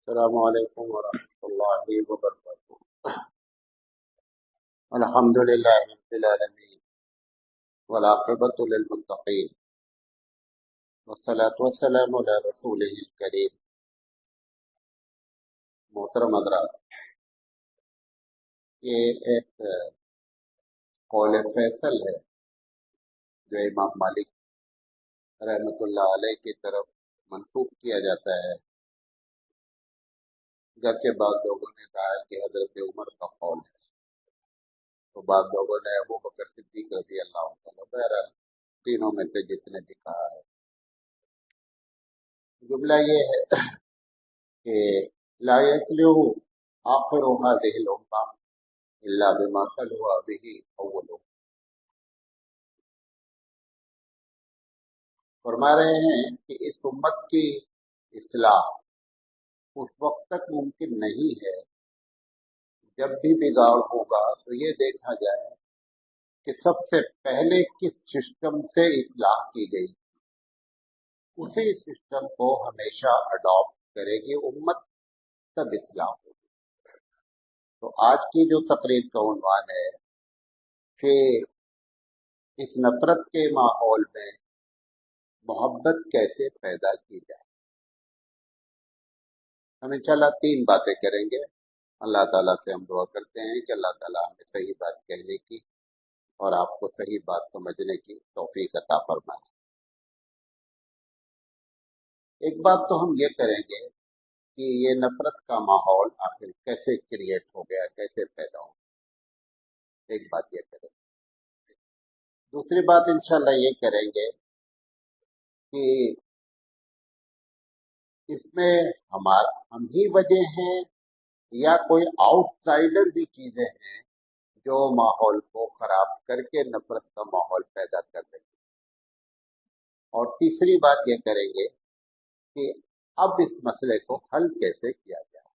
السلام علیکم ورحمۃ اللہ وبرکاتہ۔ الحمد للہ رب العالمین والعاقبۃ للمتقین والصلاۃ والسلام علی رسولہ الکریم۔ محترم حضرات، یہ ایک قول فیصل ہے جو امام مالک رحمۃ اللہ علیہ کی طرف منسوب کیا جاتا ہے، گرچہ بعض لوگوں نے کہا ہے کہ حضرت عمر کا قول ہے، تو بعض لوگوں نے ابو بکر صدیق رضی اللہ عنہ، بہرحال تینوں میں سے جس نے بھی کہا ہے۔ جملہ یہ ہے کہ لا يتلو آخر هذه الأمة إلا بما تلو به أوله۔ فرما رہے ہیں کہ اس امت کی اصلاح اس وقت تک ممکن نہیں ہے جب بھی بگاڑ ہوگا تو یہ دیکھا جائے کہ سب سے پہلے کس سسٹم سے اصلاح کی گئی، اسی سسٹم کو ہمیشہ اڈاپٹ کرے گی امت، تب اصلاح ہوگی۔ تو آج کی جو تقریر کا عنوان ہے کہ اس نفرت کے ماحول میں محبت کیسے پیدا کی جائے، ہم انشاءاللہ تین باتیں کریں گے۔ اللہ تعالیٰ سے ہم دعا کرتے ہیں کہ اللہ تعالیٰ ہمیں صحیح بات کہنے کی اور آپ کو صحیح بات سمجھنے کی توفیق عطا فرمائے۔ ایک بات تو ہم یہ کریں گے کہ یہ نفرت کا ماحول آخر کیسے کریٹ ہو گیا، کیسے پیدا ہو گیا، ایک بات یہ کریں گے۔ دوسری بات انشاءاللہ یہ کریں گے کہ اس میں ہم ہی وجہ ہیں یا کوئی آؤٹ سائڈر بھی چیزیں ہیں جو ماحول کو خراب کر کے نفرت کا ماحول پیدا کر رہی ہیں۔ اور تیسری بات یہ کریں گے کہ اب اس مسئلے کو حل کیسے کیا جائے۔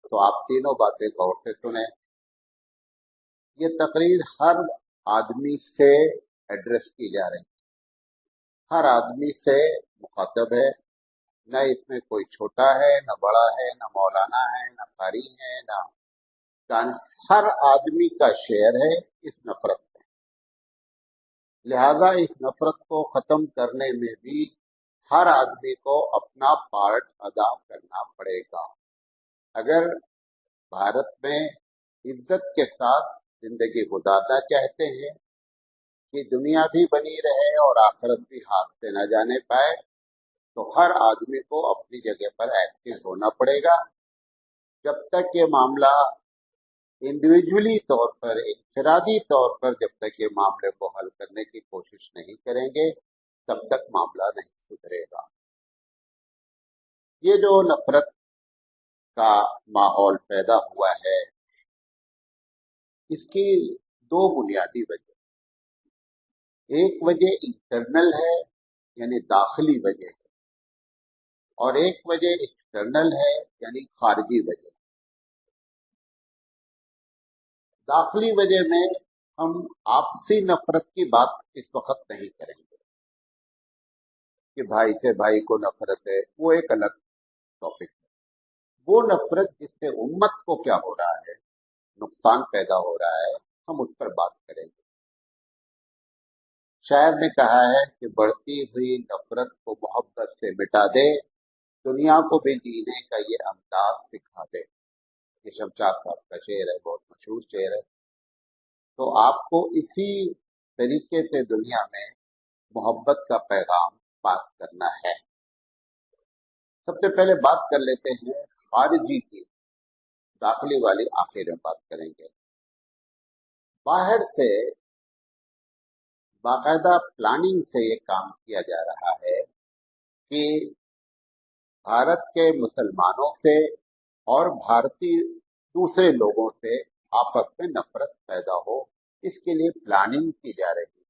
تو آپ تینوں باتیں غور سے سنیں۔ یہ تقریر ہر آدمی سے ایڈریس کی جا رہی ہے، ہر آدمی سے مخاطب ہے، نہ اس میں کوئی چھوٹا ہے، نہ بڑا ہے، نہ مولانا ہے، نہ قاری ہے، نہ ہر آدمی کا شیئر ہے اس نفرت میں۔ لہذا اس نفرت کو ختم کرنے میں بھی ہر آدمی کو اپنا پارٹ ادا کرنا پڑے گا۔ اگر بھارت میں عزت کے ساتھ زندگی گزارنا چاہتے ہیں کہ دنیا بھی بنی رہے اور آخرت بھی ہاتھ سے نہ جانے پائے، تو ہر آدمی کو اپنی جگہ پر ایکٹیو ہونا پڑے گا۔ جب تک یہ معاملہ انڈیویجولی طور پر، انفرادی طور پر جب تک یہ معاملے کو حل کرنے کی کوشش نہیں کریں گے تب تک معاملہ نہیں سدھرے گا۔ یہ جو نفرت کا ماحول پیدا ہوا ہے، اس کی دو بنیادی وجہ، ایک وجہ انٹرنل ہے یعنی داخلی وجہ ہے، اور ایک وجہ ایکسٹرنل ہے یعنی خارجی وجہ۔ داخلی وجہ میں ہم آپسی نفرت کی بات اس وقت نہیں کریں گے کہ بھائی سے بھائی کو نفرت ہے، وہ ایک الگ ٹاپک ہے۔ وہ نفرت جس سے امت کو کیا ہو رہا ہے، نقصان پیدا ہو رہا ہے، ہم اس پر بات کریں گے۔ شاعر نے کہا ہے کہ بڑھتی ہوئی نفرت کو محبت سے مٹا دے، دنیا کو بھی جینے کا یہ انداز سکھا دے۔ یہ شمشاد صاحب کا شعر ہے، بہت مشہور شعر ہے۔ تو آپ کو اسی طریقے سے دنیا میں محبت کا پیغام پاس کرنا ہے۔ سب سے پہلے بات کر لیتے ہیں خارجی کی، داخلی والی آخر میں بات کریں گے۔ باہر سے باقاعدہ پلاننگ سے یہ کام کیا جا رہا ہے کہ بھارت کے مسلمانوں سے اور بھارتی دوسرے لوگوں سے آپس میں نفرت پیدا ہو، اس کے لیے پلاننگ کی جا رہی ہے۔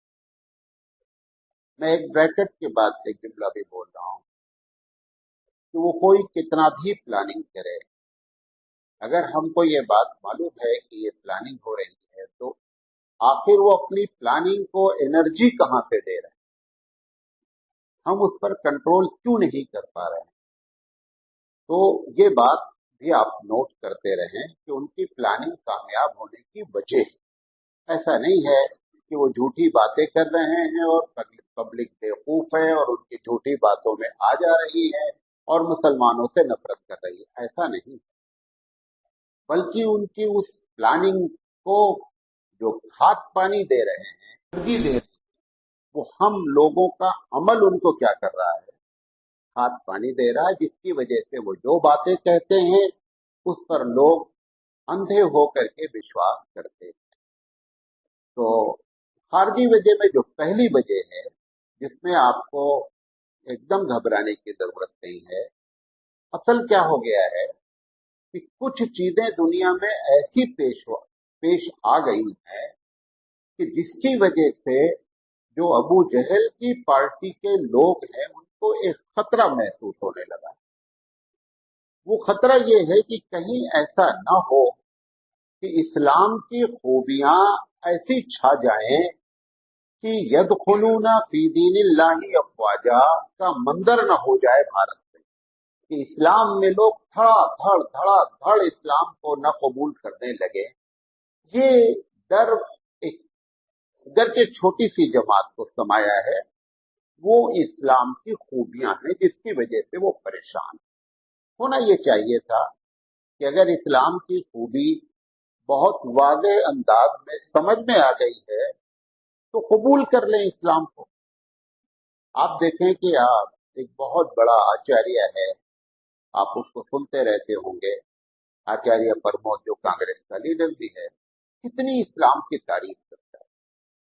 میں ایک بریکٹ کے بعد ایک جملہ بھی بول رہا ہوں کہ وہ کوئی کتنا بھی پلاننگ کرے، اگر ہم کو یہ بات معلوم ہے کہ یہ پلاننگ ہو رہی ہے تو آخر وہ اپنی پلاننگ کو انرجی کہاں سے دے رہے ہیں، ہم اس پر کنٹرول کیوں نہیں کر پا رہے ہیں؟ तो ये बात भी आप नोट करते रहें कि उनकी प्लानिंग कामयाब होने की वजह है। ऐसा नहीं है कि वो झूठी बातें कर रहे हैं और पब्लिक बेवकूफ है और उनकी झूठी बातों में आ जा रही है और मुसलमानों से नफरत कर रही है, ऐसा नहीं। बल्कि उनकी उस प्लानिंग को जो खाद पानी दे रहे हैं, एनर्जी दे रहे हैं, वो हम लोगों का अमल उनको क्या कर रहा है, खाद पानी दे रहा है, जिसकी वजह से वो जो बातें कहते हैं उस पर लोग अंधे होकर के विश्वास करते हैं। तो खारजी वजह में जो पहली वजह है जिसमें आपको एकदम घबराने की जरूरत नहीं है, असल क्या हो गया है कि कुछ चीजें दुनिया में ऐसी पेश आ गई हैं कि जिसकी वजह से जो अबू जहल की पार्टी के लोग हैं उनको एक खतरा महसूस होने लगा। वो खतरा ये है कि कहीं ऐसा ना हो कि इस्लाम की खूबियां ऐसी छा जाएं कि यदखुलूना फी दीनिल्लाहि अफवाजा का मंजर न हो जाए भारत में, कि इस्लाम में लोग धड़ा धड़ इस्लाम को न कबूल करने लगे। ये डर एक इधर के छोटी सी जमात को समाया है, वो इस्लाम की खूबियां हैं जिसकी वजह से वो परेशान। होना ये चाहिए था कि अगर इस्लाम की खूबी बहुत वाज़ेह अंदाज में समझ में आ गई है तो कबूल कर लें इस्लाम को। आप देखें कि आप एक बहुत बड़ा आचार्य है, आप उसको सुनते रहते होंगे, आचार्य प्रमोद जो कांग्रेस का लीडर भी है, कितनी इस्लाम की तारीफ करता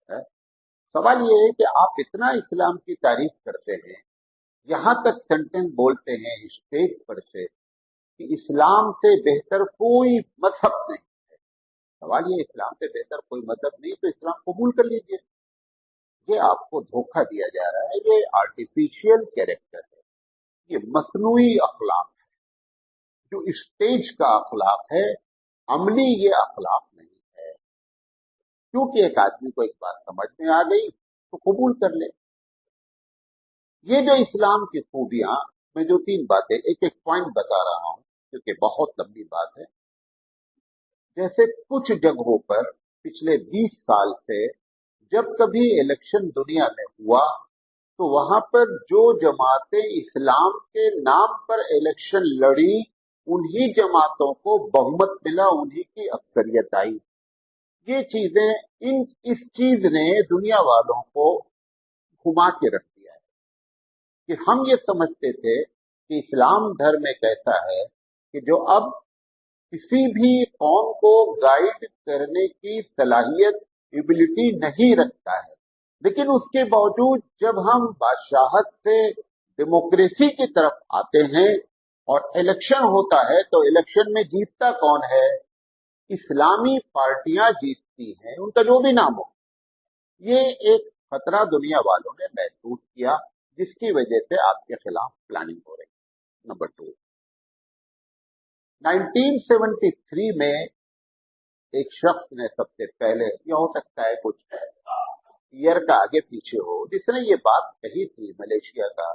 है। सवाल ये है कि आप इतना इस्लाम की तारीफ करते हैं, यहां तक सेंटेंस बोलते हैं स्टेज पर से कि इस्लाम से बेहतर कोई मजहब नहीं। सवाल ये, इस्लाम से बेहतर कोई मजहब नहीं तो इस्लाम कबूल कर लीजिए। ये आपको धोखा दिया जा रहा है, ये आर्टिफिशियल कैरेक्टर है, ये मसनूई अखलाक है, जो स्टेज का अखलाक है, अमली ये अखलाक नहीं है। क्योंकि एक आदमी को एक बात समझ में आ गई तो कबूल कर ले। ये जो इस्लाम की खूबियां, मैं जो तीन बातें एक एक पॉइंट बता रहा हूं क्योंकि बहुत लंबी बात है। जैसे कुछ जगहों पर पिछले 20 साल से जब कभी इलेक्शन दुनिया में हुआ तो वहां पर जो जमातें इस्लाम के नाम पर इलेक्शन लड़ी, उन्हीं जमातों को बहुमत मिला, उन्हीं की अक्सरियत आई। ये चीजें इस चीज ने दुनिया वालों को घुमा के रख दिया है कि हम ये समझते थे कि इस्लाम धर्म एक ऐसा है कि जो अब किसी भी कौम को गाइड करने की सलाहियत, एबिलिटी नहीं रखता है। लेकिन उसके बावजूद जब हम बादशाहत से डेमोक्रेसी की तरफ आते हैं और इलेक्शन होता है तो इलेक्शन में जीतता कौन है? इस्लामी पार्टियां जीतती हैं, उनका जो भी नाम हो। ये एक खतरा दुनिया वालों ने महसूस किया जिसकी वजह से आपके खिलाफ प्लानिंग हो रही। नंबर 2, 1973 में एक शख्स ने सबसे पहले, यह हो सकता है कुछ ईयर का आगे पीछे हो, जिसने ये बात कही थी मलेशिया का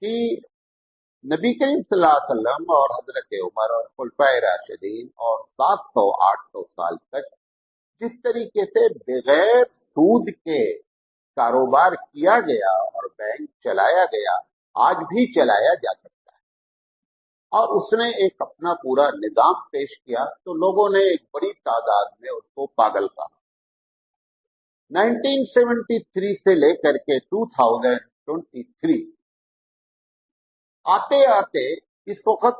कि नबी करीम सल्लल्लाहु अलैहि वसल्लम और हजरत उमर और खुलफाए राशिदीन और 700-800 साल तक जिस तरीके से बगैर सूद के कारोबार किया गया और बैंक चलाया गया, आज भी चलाया जा सकता है। और उसने एक अपना पूरा निजाम पेश किया तो लोगों ने एक बड़ी तादाद में उसको पागल कहा। 1973 से लेकर के 2023 आते आते इस वक्त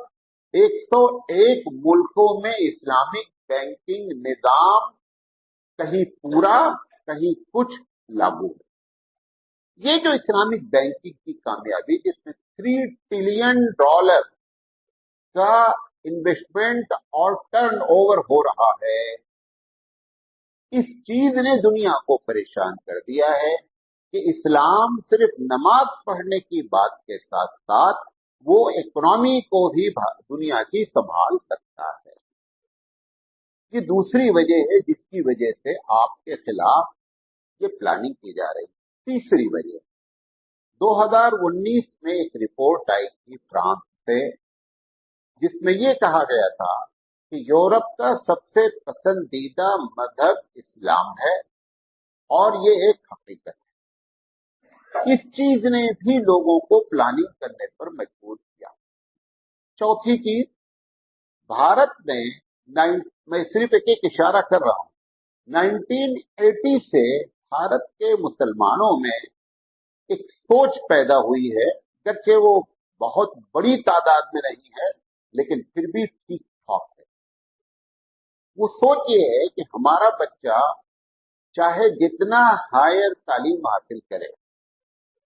101 मुल्कों में इस्लामिक बैंकिंग निजाम कहीं पूरा कहीं कुछ लागू है। ये जो इस्लामिक बैंकिंग की कामयाबी, जिसमें $3 ट्रिलियन का इन्वेस्टमेंट और टर्नओवर हो रहा है, इस चीज ने दुनिया को परेशान कर दिया है कि इस्लाम सिर्फ नमाज पढ़ने की बात के साथ साथ वो इकोनॉमी को भी दुनिया की संभाल सकता है। ये दूसरी वजह है जिसकी वजह से आपके खिलाफ ये प्लानिंग की जा रही। तीसरी वजह, 2019 में एक रिपोर्ट आई थी फ्रांस से, जिसमें ये कहा गया था कि यूरोप का सबसे पसंदीदा मजहब इस्लाम है और ये एक हकीकत है। इस चीज ने भी लोगों को प्लानिंग करने पर मजबूर किया। चौथी चीज, भारत में मैं सिर्फ एक इशारा कर रहा हूं, 1980 से भारत के मुसलमानों में एक सोच पैदा हुई है, अगरचे वो बहुत बड़ी तादाद में नहीं है लेकिन फिर भी ठीक ठाक है। वो सोच ये है कि हमारा बच्चा चाहे जितना हायर तालीम हासिल करे,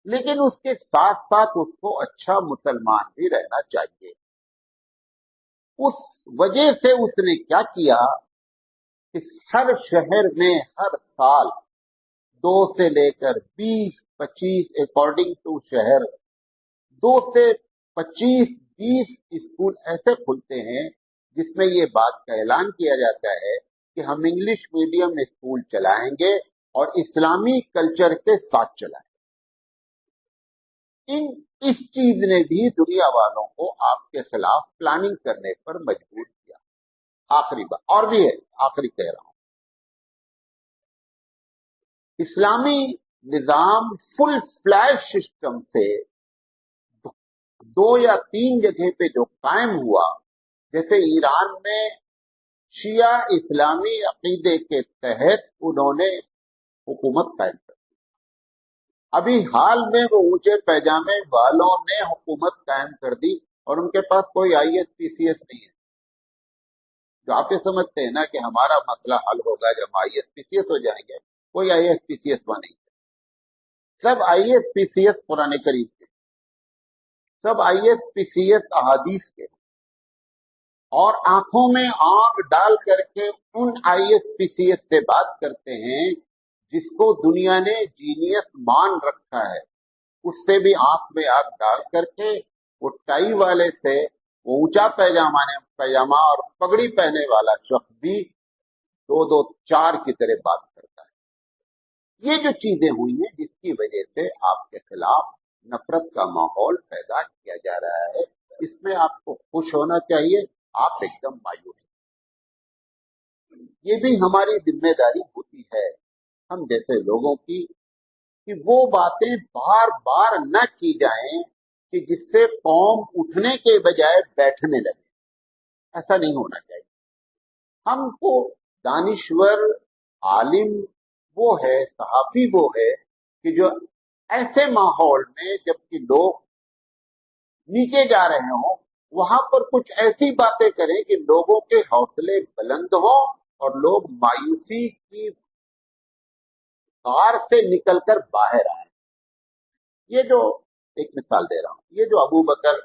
लेकिन उसके साथ साथ उसको अच्छा मुसलमान भी रहना चाहिए। उस वजह से उसने क्या किया कि हर शहर में हर साल 2 से लेकर 20-25 अकॉर्डिंग टू शहर 2 से 25-20 स्कूल ऐसे खुलते हैं जिसमें ये बात का ऐलान किया जाता है कि हम इंग्लिश मीडियम स्कूल चलाएंगे और इस्लामी कल्चर के साथ चलाएंगे। इस चीज ने भी दुनिया वालों को आपके खिलाफ प्लानिंग करने पर मजबूर किया। आखिरी बात और भी है, आखिरी कह रहा हूं, इस्लामी निजाम फुल फ्लैश सिस्टम से 2 या 3 जगह पे जो कायम हुआ, जैसे ईरान में शिया इस्लामी अकीदे के तहत उन्होंने हुकूमत कायम कर, अभी हाल में वो ऊंचे पैजामे वालों ने हुकूमत कायम कर दी और उनके पास कोई ISPCS नहीं है। जो आप ये समझते हैं ना कि हमारा मसला हल होगा जब ISPCS हो जाएंगे, कोई ISPCS नहीं है। सब ISPCS कुरान करीम के, सब ISPCS अहादीस के, और आंखों में आंख डाल करके उन ISPCS से बात करते हैं जिसको दुनिया ने जीनियस मान रखा है। उससे भी आंख में आंख डाल करके वो टाई वाले से, वो ऊंचा पैजामा और पगड़ी पहने वाला शख्स भी 2-2-4 की तरह बात करता है। ये जो चीजें हुई हैं जिसकी वजह से आपके खिलाफ नफरत का माहौल पैदा किया जा रहा है, इसमें आपको खुश होना चाहिए, आप एकदम मायूस। ये भी हमारी जिम्मेदारी होती है हम जैसे लोगों की कि वो बातें बार बार न की जाएं कि जिससे कौम उठने के बजाय बैठने लगे। ऐसा नहीं होना चाहिए। हमको दानिश्वर आलिम वो है, सहाफी वो है कि जो ऐसे माहौल में जबकि लोग नीचे जा रहे हों, वहां पर कुछ ऐसी बातें करें कि लोगों के हौसले बुलंद हो और लोग मायूसी की कार से निकलकर बाहर आए। ये जो एक मिसाल दे रहा हूं, ये जो अबू बकर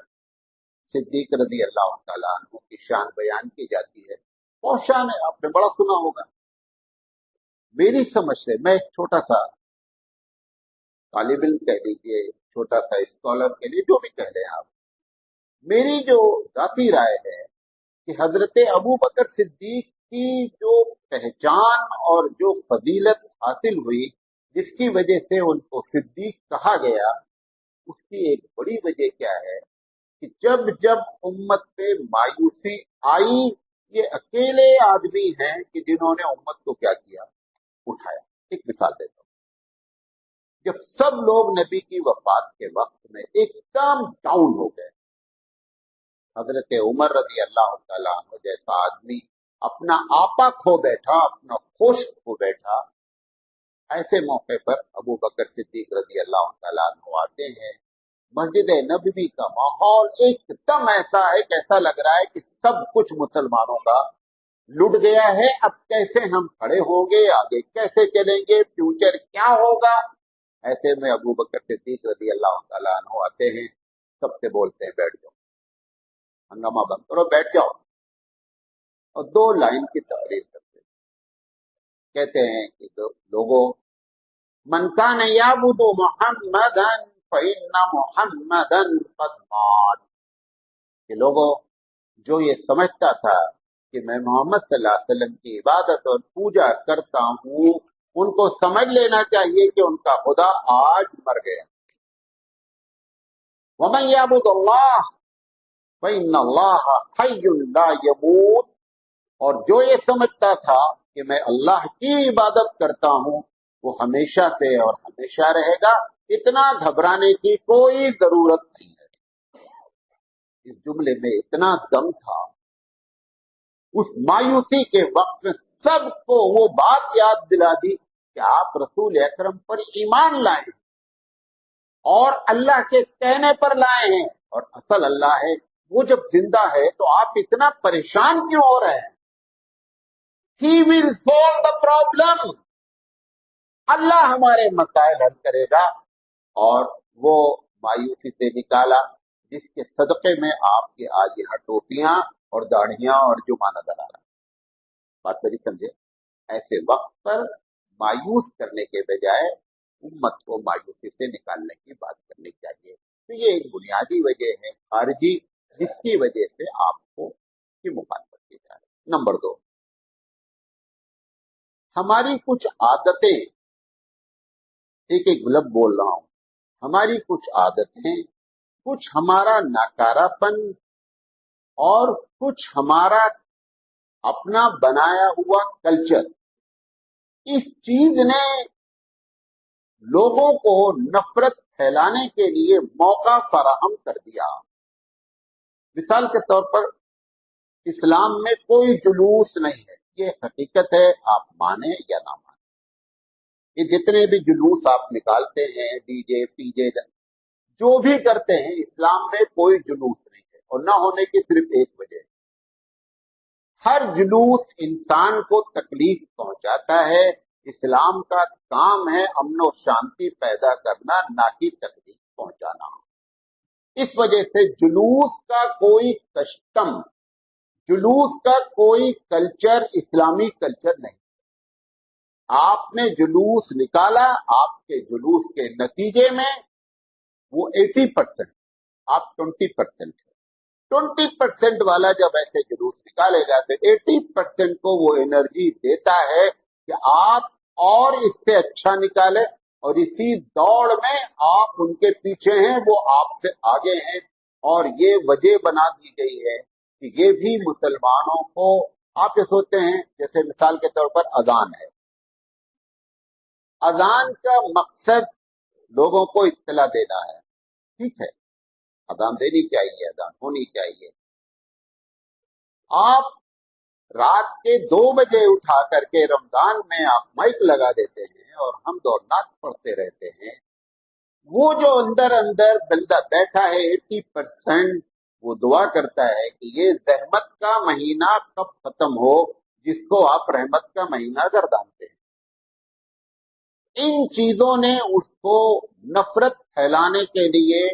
सिद्दीक रजी अल्लाह तआला अन्हु की शान बयान की जाती है, बहुत शान है, आपने बड़ा सुना होगा। मेरी समझ से, मैं एक छोटा सा तालिब इल्म कह लीजिए, छोटा सा स्कॉलर के लिए जो भी कह लें आप, मेरी जो जाती राय है कि हजरत अबू बकर सिद्दीक की जो पहचान और जो फजीलत हासिल हुई, जिसकी वजह से उनको सिद्दीक कहा गया, उसकी एक बड़ी वजह क्या है कि जब जब उम्मत पे मायूसी आई, ये अकेले आदमी हैं कि जिन्होंने उम्मत को क्या किया, उठाया। एक मिसाल देता हूं, जब सब लोग नबी की वफात के वक्त में एकदम डाउन हो गए, हजरत उमर रजी अल्लाह तआला अन्हु जैसा आदमी अपना आपा खो बैठा, अपना होश खो बैठा, ऐसे मौके पर अबू बकर सिद्दीक रजी अल्लाह तआला अन्हु आते हैं। मस्जिद नबवी का माहौल एकदम ऐसा है, कैसा लग रहा है कि सब कुछ मुसलमानों का लुट गया है। अब कैसे हम खड़े होंगे, आगे कैसे चलेंगे, फ्यूचर क्या होगा। ऐसे में अबू बकर सिद्दीक रजी अल्लाह तआला अन्हु आते हैं, सबसे बोलते हैं बैठ जाओ, हंगामा बंद करो, बैठ जाओ, और 2 लाइन की तकरीर करते हैं। कहते हैं कि लोगों, मन कान याबुदु मुहम्मदन फइन्ना मुहम्मदन कद मात, कि लोगों, जो ये समझता था कि मैं मोहम्मद सल्लल्लाहु अलैहि वसल्लम की इबादत और पूजा करता हूं, उनको समझ लेना चाहिए कि उनका खुदा आज मर गया। वमन याबुदुल्लाह فإن اللہ حی لا یموت، اور جو یہ سمجھتا تھا کہ میں اللہ کی عبادت کرتا ہوں وہ ہمیشہ سے اور ہمیشہ رہے گا، اتنا گھبرانے کی کوئی ضرورت نہیں ہے۔ اس جملے میں اتنا دم تھا، اس مایوسی کے وقت میں سب کو وہ بات یاد دلا دی کہ آپ رسول اکرم پر ایمان لائے اور اللہ کے کہنے پر لائے ہیں، اور اصل اللہ ہے، وہ جب زندہ ہے تو آپ اتنا پریشان کیوں ہو رہے ہیں؟ He will solve the problem، اللہ ہمارے مسائل حل کرے گا۔ اور وہ مایوسی سے نکالا جس کے صدقے میں آپ کی آج یہاں ٹوپیاں اور داڑھیاں اور جمعہ نظر آ رہا ہے۔ بات میری سمجھے؟ ایسے وقت پر مایوس کرنے کے بجائے امت کو مایوسی سے نکالنے کی بات کرنی چاہیے۔ تو یہ ایک بنیادی وجہ ہے خارجی جس کی وجہ سے آپ کو کی مخالفت کی جا رہی ہے۔ نمبر 2، ہماری کچھ عادتیں، ایک ایک لفظ بول رہا ہوں، ہماری کچھ عادتیں، کچھ ہمارا ناکارہ پن اور کچھ ہمارا اپنا بنایا ہوا کلچر، اس چیز نے لوگوں کو نفرت پھیلانے کے لیے موقع فراہم کر دیا۔ مثال کے طور پر اسلام میں کوئی جلوس نہیں ہے، یہ حقیقت ہے، آپ مانیں یا نہ مانیں۔ یہ جتنے بھی جلوس آپ نکالتے ہیں، ڈی جے پی جے جو بھی کرتے ہیں، اسلام میں کوئی جلوس نہیں ہے، اور نہ ہونے کی صرف ایک وجہ ہے، ہر جلوس انسان کو تکلیف پہنچاتا ہے۔ اسلام کا کام ہے امن و شانتی پیدا کرنا، نہ کہ تکلیف پہنچانا۔ اس وجہ سے جلوس کا کوئی کسٹم، جلوس کا کوئی کلچر اسلامی کلچر نہیں۔ آپ نے جلوس نکالا، آپ کے جلوس کے نتیجے میں وہ 80%، آپ 20% ہے۔ 20% والا جب ایسے جلوس نکالے گا تو 80% کو وہ انرجی دیتا ہے کہ آپ اور اس سے اچھا نکالے، اور اسی دوڑ میں آپ ان کے پیچھے ہیں، وہ آپ سے آگے ہیں۔ اور یہ وجہ بنا دی گئی ہے کہ یہ بھی مسلمانوں کو، آپ یہ سوچتے ہیں جیسے مثال کے طور پر اذان ہے، اذان کا مقصد لوگوں کو اطلاع دینا ہے، ٹھیک ہے، اذان دینی چاہیے، اذان ہونی چاہیے۔ آپ رات کے 2 بجے اٹھا کر کے رمضان میں آپ مائک لگا دیتے ہیں اور ہم دو نعت پڑھتے رہتے ہیں، وہ جو اندر اندر بندہ بیٹھا ہے 80% وہ دعا کرتا ہے کہ یہ زحمت کا مہینہ کب ختم ہو جس کو آپ رحمت کا مہینہ گردانتے ہیں۔ ان چیزوں نے اس کو نفرت پھیلانے کے لیے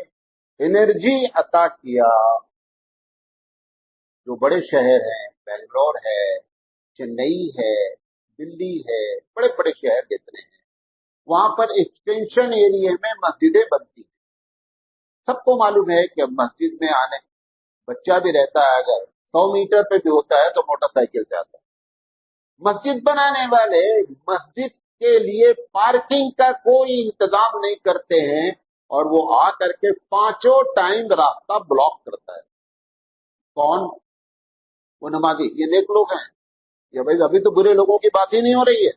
انرجی عطا کیا۔ جو بڑے شہر ہیں، بنگلور ہے، چنئی ہے، دلی ہے، بڑے بڑے شہر جتنے ہیں، وہاں پر ایکسٹینشن ایریے میں مسجدیں بنتی ہیں۔ سب کو معلوم ہے کہ مسجد میں آنے بچہ بھی رہتا ہے، اگر 100 میٹر پہ بھی ہوتا ہے تو موٹر سائیکل سے آتا ہے۔ مسجد بنانے والے مسجد کے لیے پارکنگ کا کوئی انتظام نہیں کرتے ہیں، اور وہ آ کر کے 5 ٹائم راستہ بلاک کرتا ہے۔ کون؟ وہ نمازی۔ یہ نیک لوگ ہیں؟ یہ بھائی ابھی تو برے لوگوں کی بات ہی نہیں ہو رہی ہے،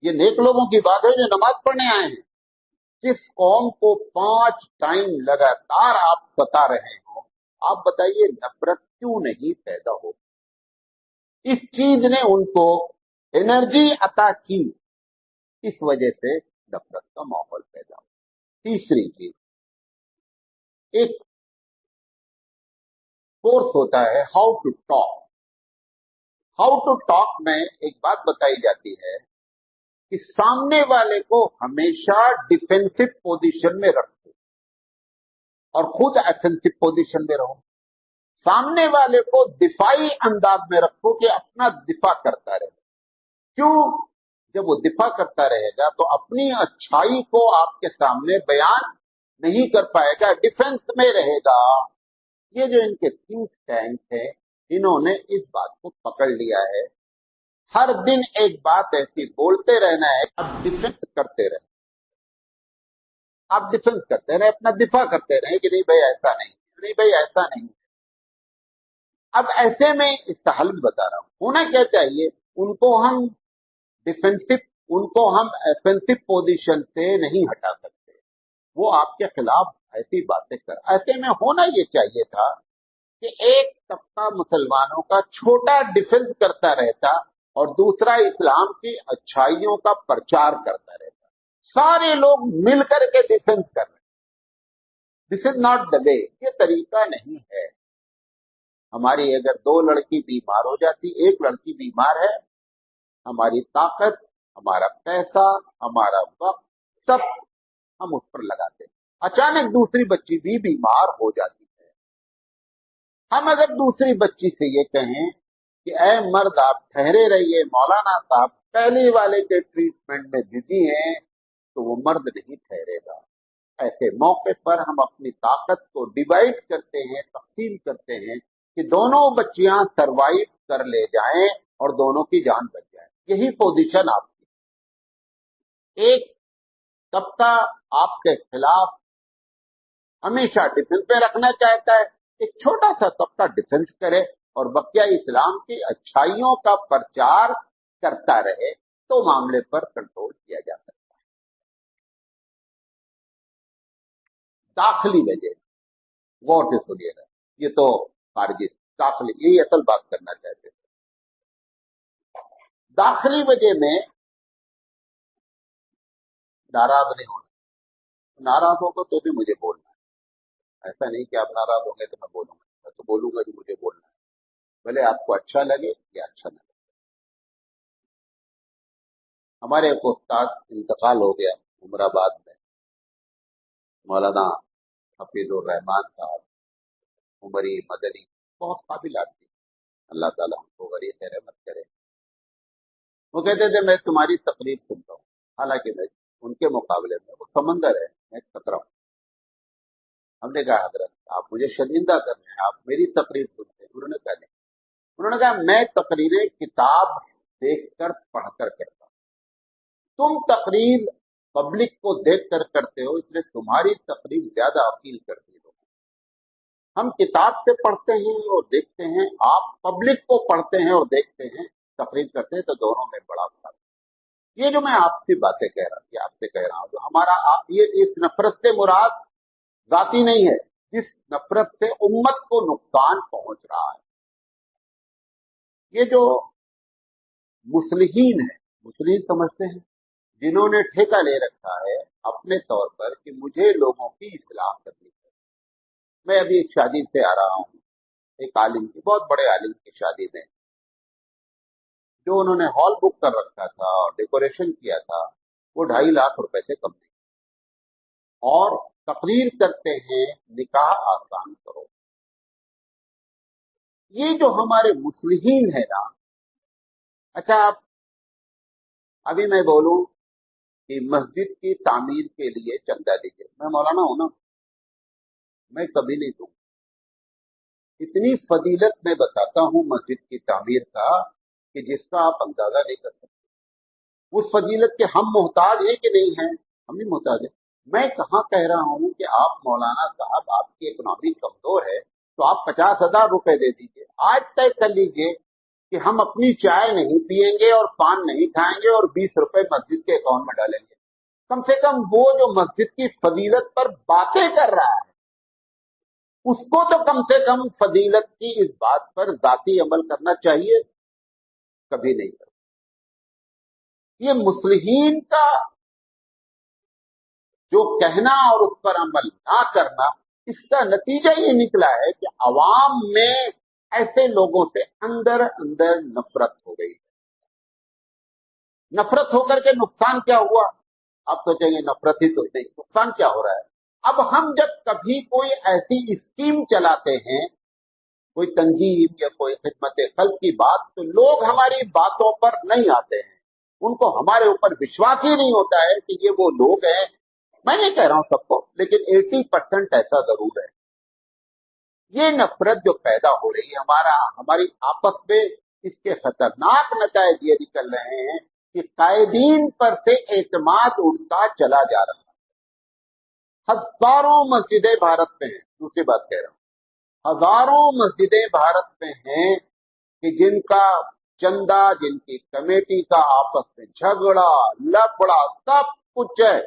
یہ نیک لوگوں کی بات ہے جو نماز پڑھنے آئے ہیں۔ جس قوم کو 5 ٹائم لگاتار آپ ستا رہے ہو، آپ بتائیے نفرت کیوں نہیں پیدا ہو؟ اس چیز نے ان کو انرجی عطا کی، اس وجہ سے نفرت کا ماحول پیدا ہو۔ تیسری چیز، ایک کورس ہوتا ہے how to talk. How to talk میں ایک بات بتائی جاتی ہے کہ سامنے والے کو ہمیشہ ڈیفینسو پوزیشن میں رکھو اور خود ایفینسو پوزیشن میں رہو۔ سامنے والے کو دفاعی انداز میں رکھو کہ اپنا دفاع کرتا رہے۔ کیوں؟ جب وہ دفاع کرتا رہے گا تو اپنی اچھائی کو آپ کے سامنے بیان نہیں کر پائے گا، ڈیفینس میں رہے گا۔ یہ جو ان کے تھنک ٹینک ہے، انہوں نے اس بات کو پکڑ لیا ہے۔ ہر دن ایک بات ایسی بولتے رہنا ہے، آپ ڈیفینس کرتے رہیں، آپ ڈیفینس کرتے رہیں، اپنا دفاع کرتے رہیں کہ نہیں بھائی ایسا نہیں، नहीं भाई ऐसा नहीं। अब ऐसे में इसका हल बता रहा हूं, होना क्या चाहिए, उनको हम डिफेंसिव, उनको हम ऑफेंसिव पोजीशन से नहीं हटा सकते। वो आपके खिलाफ ऐसी बातें कर, ऐसे में होना ये चाहिए था कि एक तबका मुसलमानों का छोटा डिफेंस करता रहता और दूसरा इस्लाम की अच्छाइयों का प्रचार करता रहता। सारे लोग मिलकर के डिफेंस कर रहे। This is not the way, ये तरीका नहीं है। हमारी अगर दो लड़की बीमार हो जाती, एक लड़की बीमार है, हमारी ताकत, हमारा पैसा, हमारा वक्त, सब हम उस पर लगाते। अचानक दूसरी बच्ची भी बीमार हो जाती है। हम अगर दूसरी बच्ची से ये कहें कि ऐ मर्द आप ठहरे रहिए, मौलाना साहब पहले वाले के ट्रीटमेंट में बिजी हैं, तो वो मर्द नहीं ठहरेगा। ऐसे मौके पर हम अपनी ताकत को डिवाइड करते हैं, तकसीम करते हैं कि दोनों बच्चियां सरवाइव कर ले जाएं और दोनों की जान बच जाए। यही पोजीशन आपकी। एक तबका आपके खिलाफ हमेशा डिफेंस में रखना चाहता है, एक छोटा सा तबका डिफेंस करे और बकिया इस्लाम की अच्छाइयों का प्रचार करता रहे, तो मामले पर कंट्रोल किया जा सकता है। दाखिली वजह, गौर से सुनिएगा, ये तो खारजी दाखिली, यही असल बात करना चाहते थे। दाखिली वजह में नाराज नहीं होना, नाराज होगा तो भी मुझे बोलना है। ऐसा नहीं कि आप नाराज होंगे तो मैं बोलूंगा, मैं तो बोलूंगा कि मुझे बोलना है, भले आपको अच्छा लगे या अच्छा न लगे। हमारे एक उस्ताद इंतकाल हो गया उमराबाद में, मौलाना हफीजुर रहमान साहब, उमरी मदनी, बहुत काबिल आदमी, अल्लाह ताला उनको गरीब रहमत करे। वो कहते थे मैं तुम्हारी तकरीर सुनता हूँ, हालांकि मैं उनके मुकाबले में वो समंदर है, मैं खतरा हूँ। हमने कहा हजरत आप मुझे शर्मिंदा कर रहे हैं, आप मेरी तकरीर सुनते हैं। उन्होंने कहा नहीं, उन्होंने कहा मैं तकरीरें किताब देखकर पढ़कर करता हूँ, तुम तकरीर पब्लिक को देखकर करते हो, इसलिए तुम्हारी तकरीर ज्यादा अपील करती है। हम किताब से पढ़ते हैं और देखते हैं, आप पब्लिक को पढ़ते हैं और देखते हैं, तकरीर करते हैं, तो दोनों में बड़ा फर्क। ये जो मैं आपसे बातें कह रहा हूँ, ये आपसे कह रहा हूँ, जो हमारा ये इस नफरत से मुराद जाती नहीं है, जिस नफरत से उम्मत को नुकसान पहुंच रहा है। ये जो मुस्लिहीन है, मुस्लिम समझते हैं, जिन्होंने ठेका ले रखा है अपने तौर पर कि मुझे लोगों की इस्लाह करनी है। मैं अभी एक शादी से आ रहा हूँ, एक आलिम की, बहुत बड़े आलिम की शादी में, जो उन्होंने हॉल बुक कर रखा था और डेकोरेशन किया था, वो 2.5 लाख रुपए से कम नहीं। और तकरीर करते हैं निकाह आसान करो। ये जो हमारे मुस्लिहीन है ना, अच्छा आप अभी मैं बोलूं कि मस्जिद की तामीर के लिए चंदा दीजिए, मैं मौलाना हूं ना, मैं कभी नहीं दूं। इतनी फजीलत मैं बताता हूं मस्जिद की तामीर का कि जिसका आप अंदाजा नहीं कर सकते। उस फजीलत के हम मोहताज हैं कि नहीं हैं? हम भी मोहताज हैं। मैं कहाँ कह रहा हूं कि आप मौलाना साहब आपकी इकोनॉमी कमजोर है तो आप 50,000 रुपए दे दीजिए, आज तय कर लीजिए कि हम अपनी चाय नहीं पिएंगे और पान नहीं खाएंगे और 20 रुपए मस्जिद के अकाउंट में डालेंगे। कम से कम वो जो मस्जिद की फजीलत पर बातें कर रहा है, उसको तो कम से कम फजीलत की इस बात पर जाती अमल करना चाहिए। कभी नहीं कर। ये मुस्लिहीन का जो कहना और उस पर अमल ना करना, इसका नतीजा ये निकला है कि अवाम में ऐसे लोगों से अंदर अंदर नफरत हो गई। नफरत होकर के नुकसान क्या हुआ? आप सोचेंगे नफरत ही तो नहीं, नुकसान क्या हो रहा है? अब हम जब कभी कोई ऐसी स्कीम चलाते हैं, कोई तंजीम या कोई खिदमत खल्क की बात, तो लोग हमारी बातों पर नहीं आते हैं, उनको हमारे ऊपर विश्वास ही नहीं होता है कि ये वो लोग हैं। मैं नहीं कह रहा हूं सबको, लेकिन 80% ऐसा जरूर है। ये नफरत जो पैदा हो रही है हमारी आपस में, इसके खतरनाक नतीजे ये निकल रहे हैं कि कायदीन पर से एतमाद उठता चला जा रहा है। हजारों मस्जिदें भारत में हैं, दूसरी बात कह रहा हूं, हजारों मस्जिदें भारत में हैं कि जिनका चंदा, जिनकी कमेटी का आपस में झगड़ा लफड़ा सब कुछ है।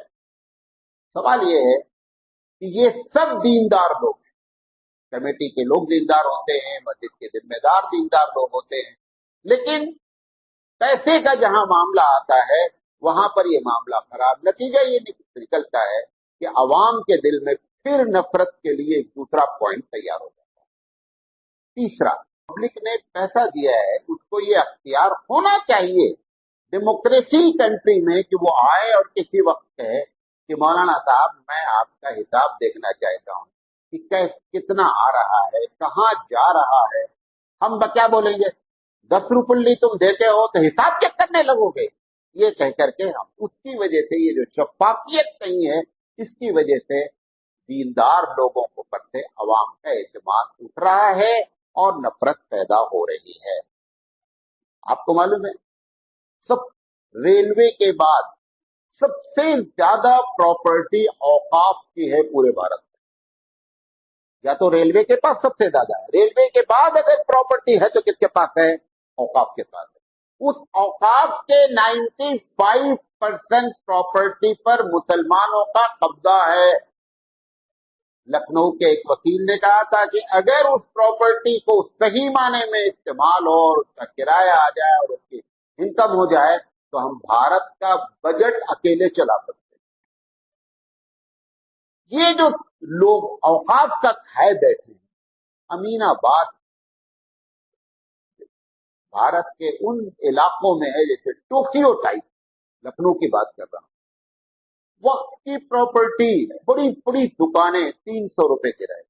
सवाल ये है कि ये सब दीनदार लोग हैं, कमेटी के लोग दीनदार होते हैं, मस्जिद के जिम्मेदार दीनदार लोग होते हैं, लेकिन पैसे का जहां मामला आता है वहां पर ये मामला खराब। नतीजा ये निकलता है कि अवाम के दिल में फिर नफरत के लिए एक दूसरा पॉइंट तैयार हो जाता है। तीसरा, पब्लिक ने पैसा दिया है, उसको ये अख्तियार होना चाहिए डेमोक्रेसी कंट्री में कि वो आए और किसी वक्त कहे कि मौलाना साहब मैं आपका हिसाब देखना चाहता हूं कि कितना आ रहा है, कहाँ जा रहा है। हम क्या बोलेंगे, 10 रुपये तुम देते हो तो हिसाब चेक करने लगोगे, ये कह करके हम, उसकी वजह से ये जो शफाफियत नहीं है, इसकी वजह से दीनदार लोगों को करते अवाम का एतमाद उठ रहा है और नफरत पैदा हो रही है। आपको मालूम है, सब रेलवे के बाद सबसे ज्यादा प्रॉपर्टी औकाफ की है पूरे भारत में। या तो रेलवे के पास सबसे ज्यादा है, रेलवे के बाद अगर प्रॉपर्टी है तो किसके पास है, औकाफ के पास है। उस औकाफ के 95% प्रॉपर्टी पर मुसलमानों का कब्जा है। लखनऊ के एक वकील ने कहा था कि अगर उस प्रॉपर्टी को सही माने में इस्तेमाल हो और उसका किराया आ जाए और उसकी इनकम हो जाए तो हम भारत का बजट अकेले चला सकते हैं। ये जो लोग औकाफ का खाए बैठे हैं, अमीनाबाद भारत के उन इलाकों में है जैसे टोक्यो टाइप, लखनऊ की बात कर रहा हूं, वक्त की प्रॉपर्टी, बड़ी बड़ी दुकानें 300 रुपए किराए,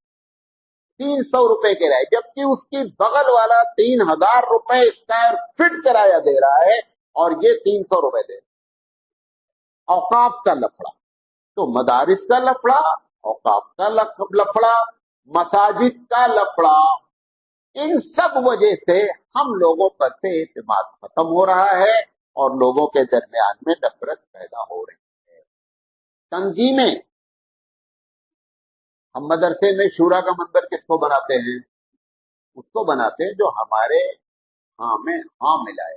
300 रुपए किराए, जबकि उसकी बगल वाला 3000 रुपए स्क्वायर फीट किराया दे रहा है और ये 300 रुपए दे। औकाफ का लफड़ा, तो मदारिस का लफड़ा, औकाफ का लफड़ा, मसाजिद का लफड़ा, इन सब वजह से हम लोगों पर से एतमाद खत्म हो रहा है और लोगों के दरमियान में नफरत पैदा हो रही है। तंजीमें, हम मदरसे में शूरा का मंबर किसको बनाते हैं, उसको बनाते हैं जो हमारे हाँ में हाँ मिलाए।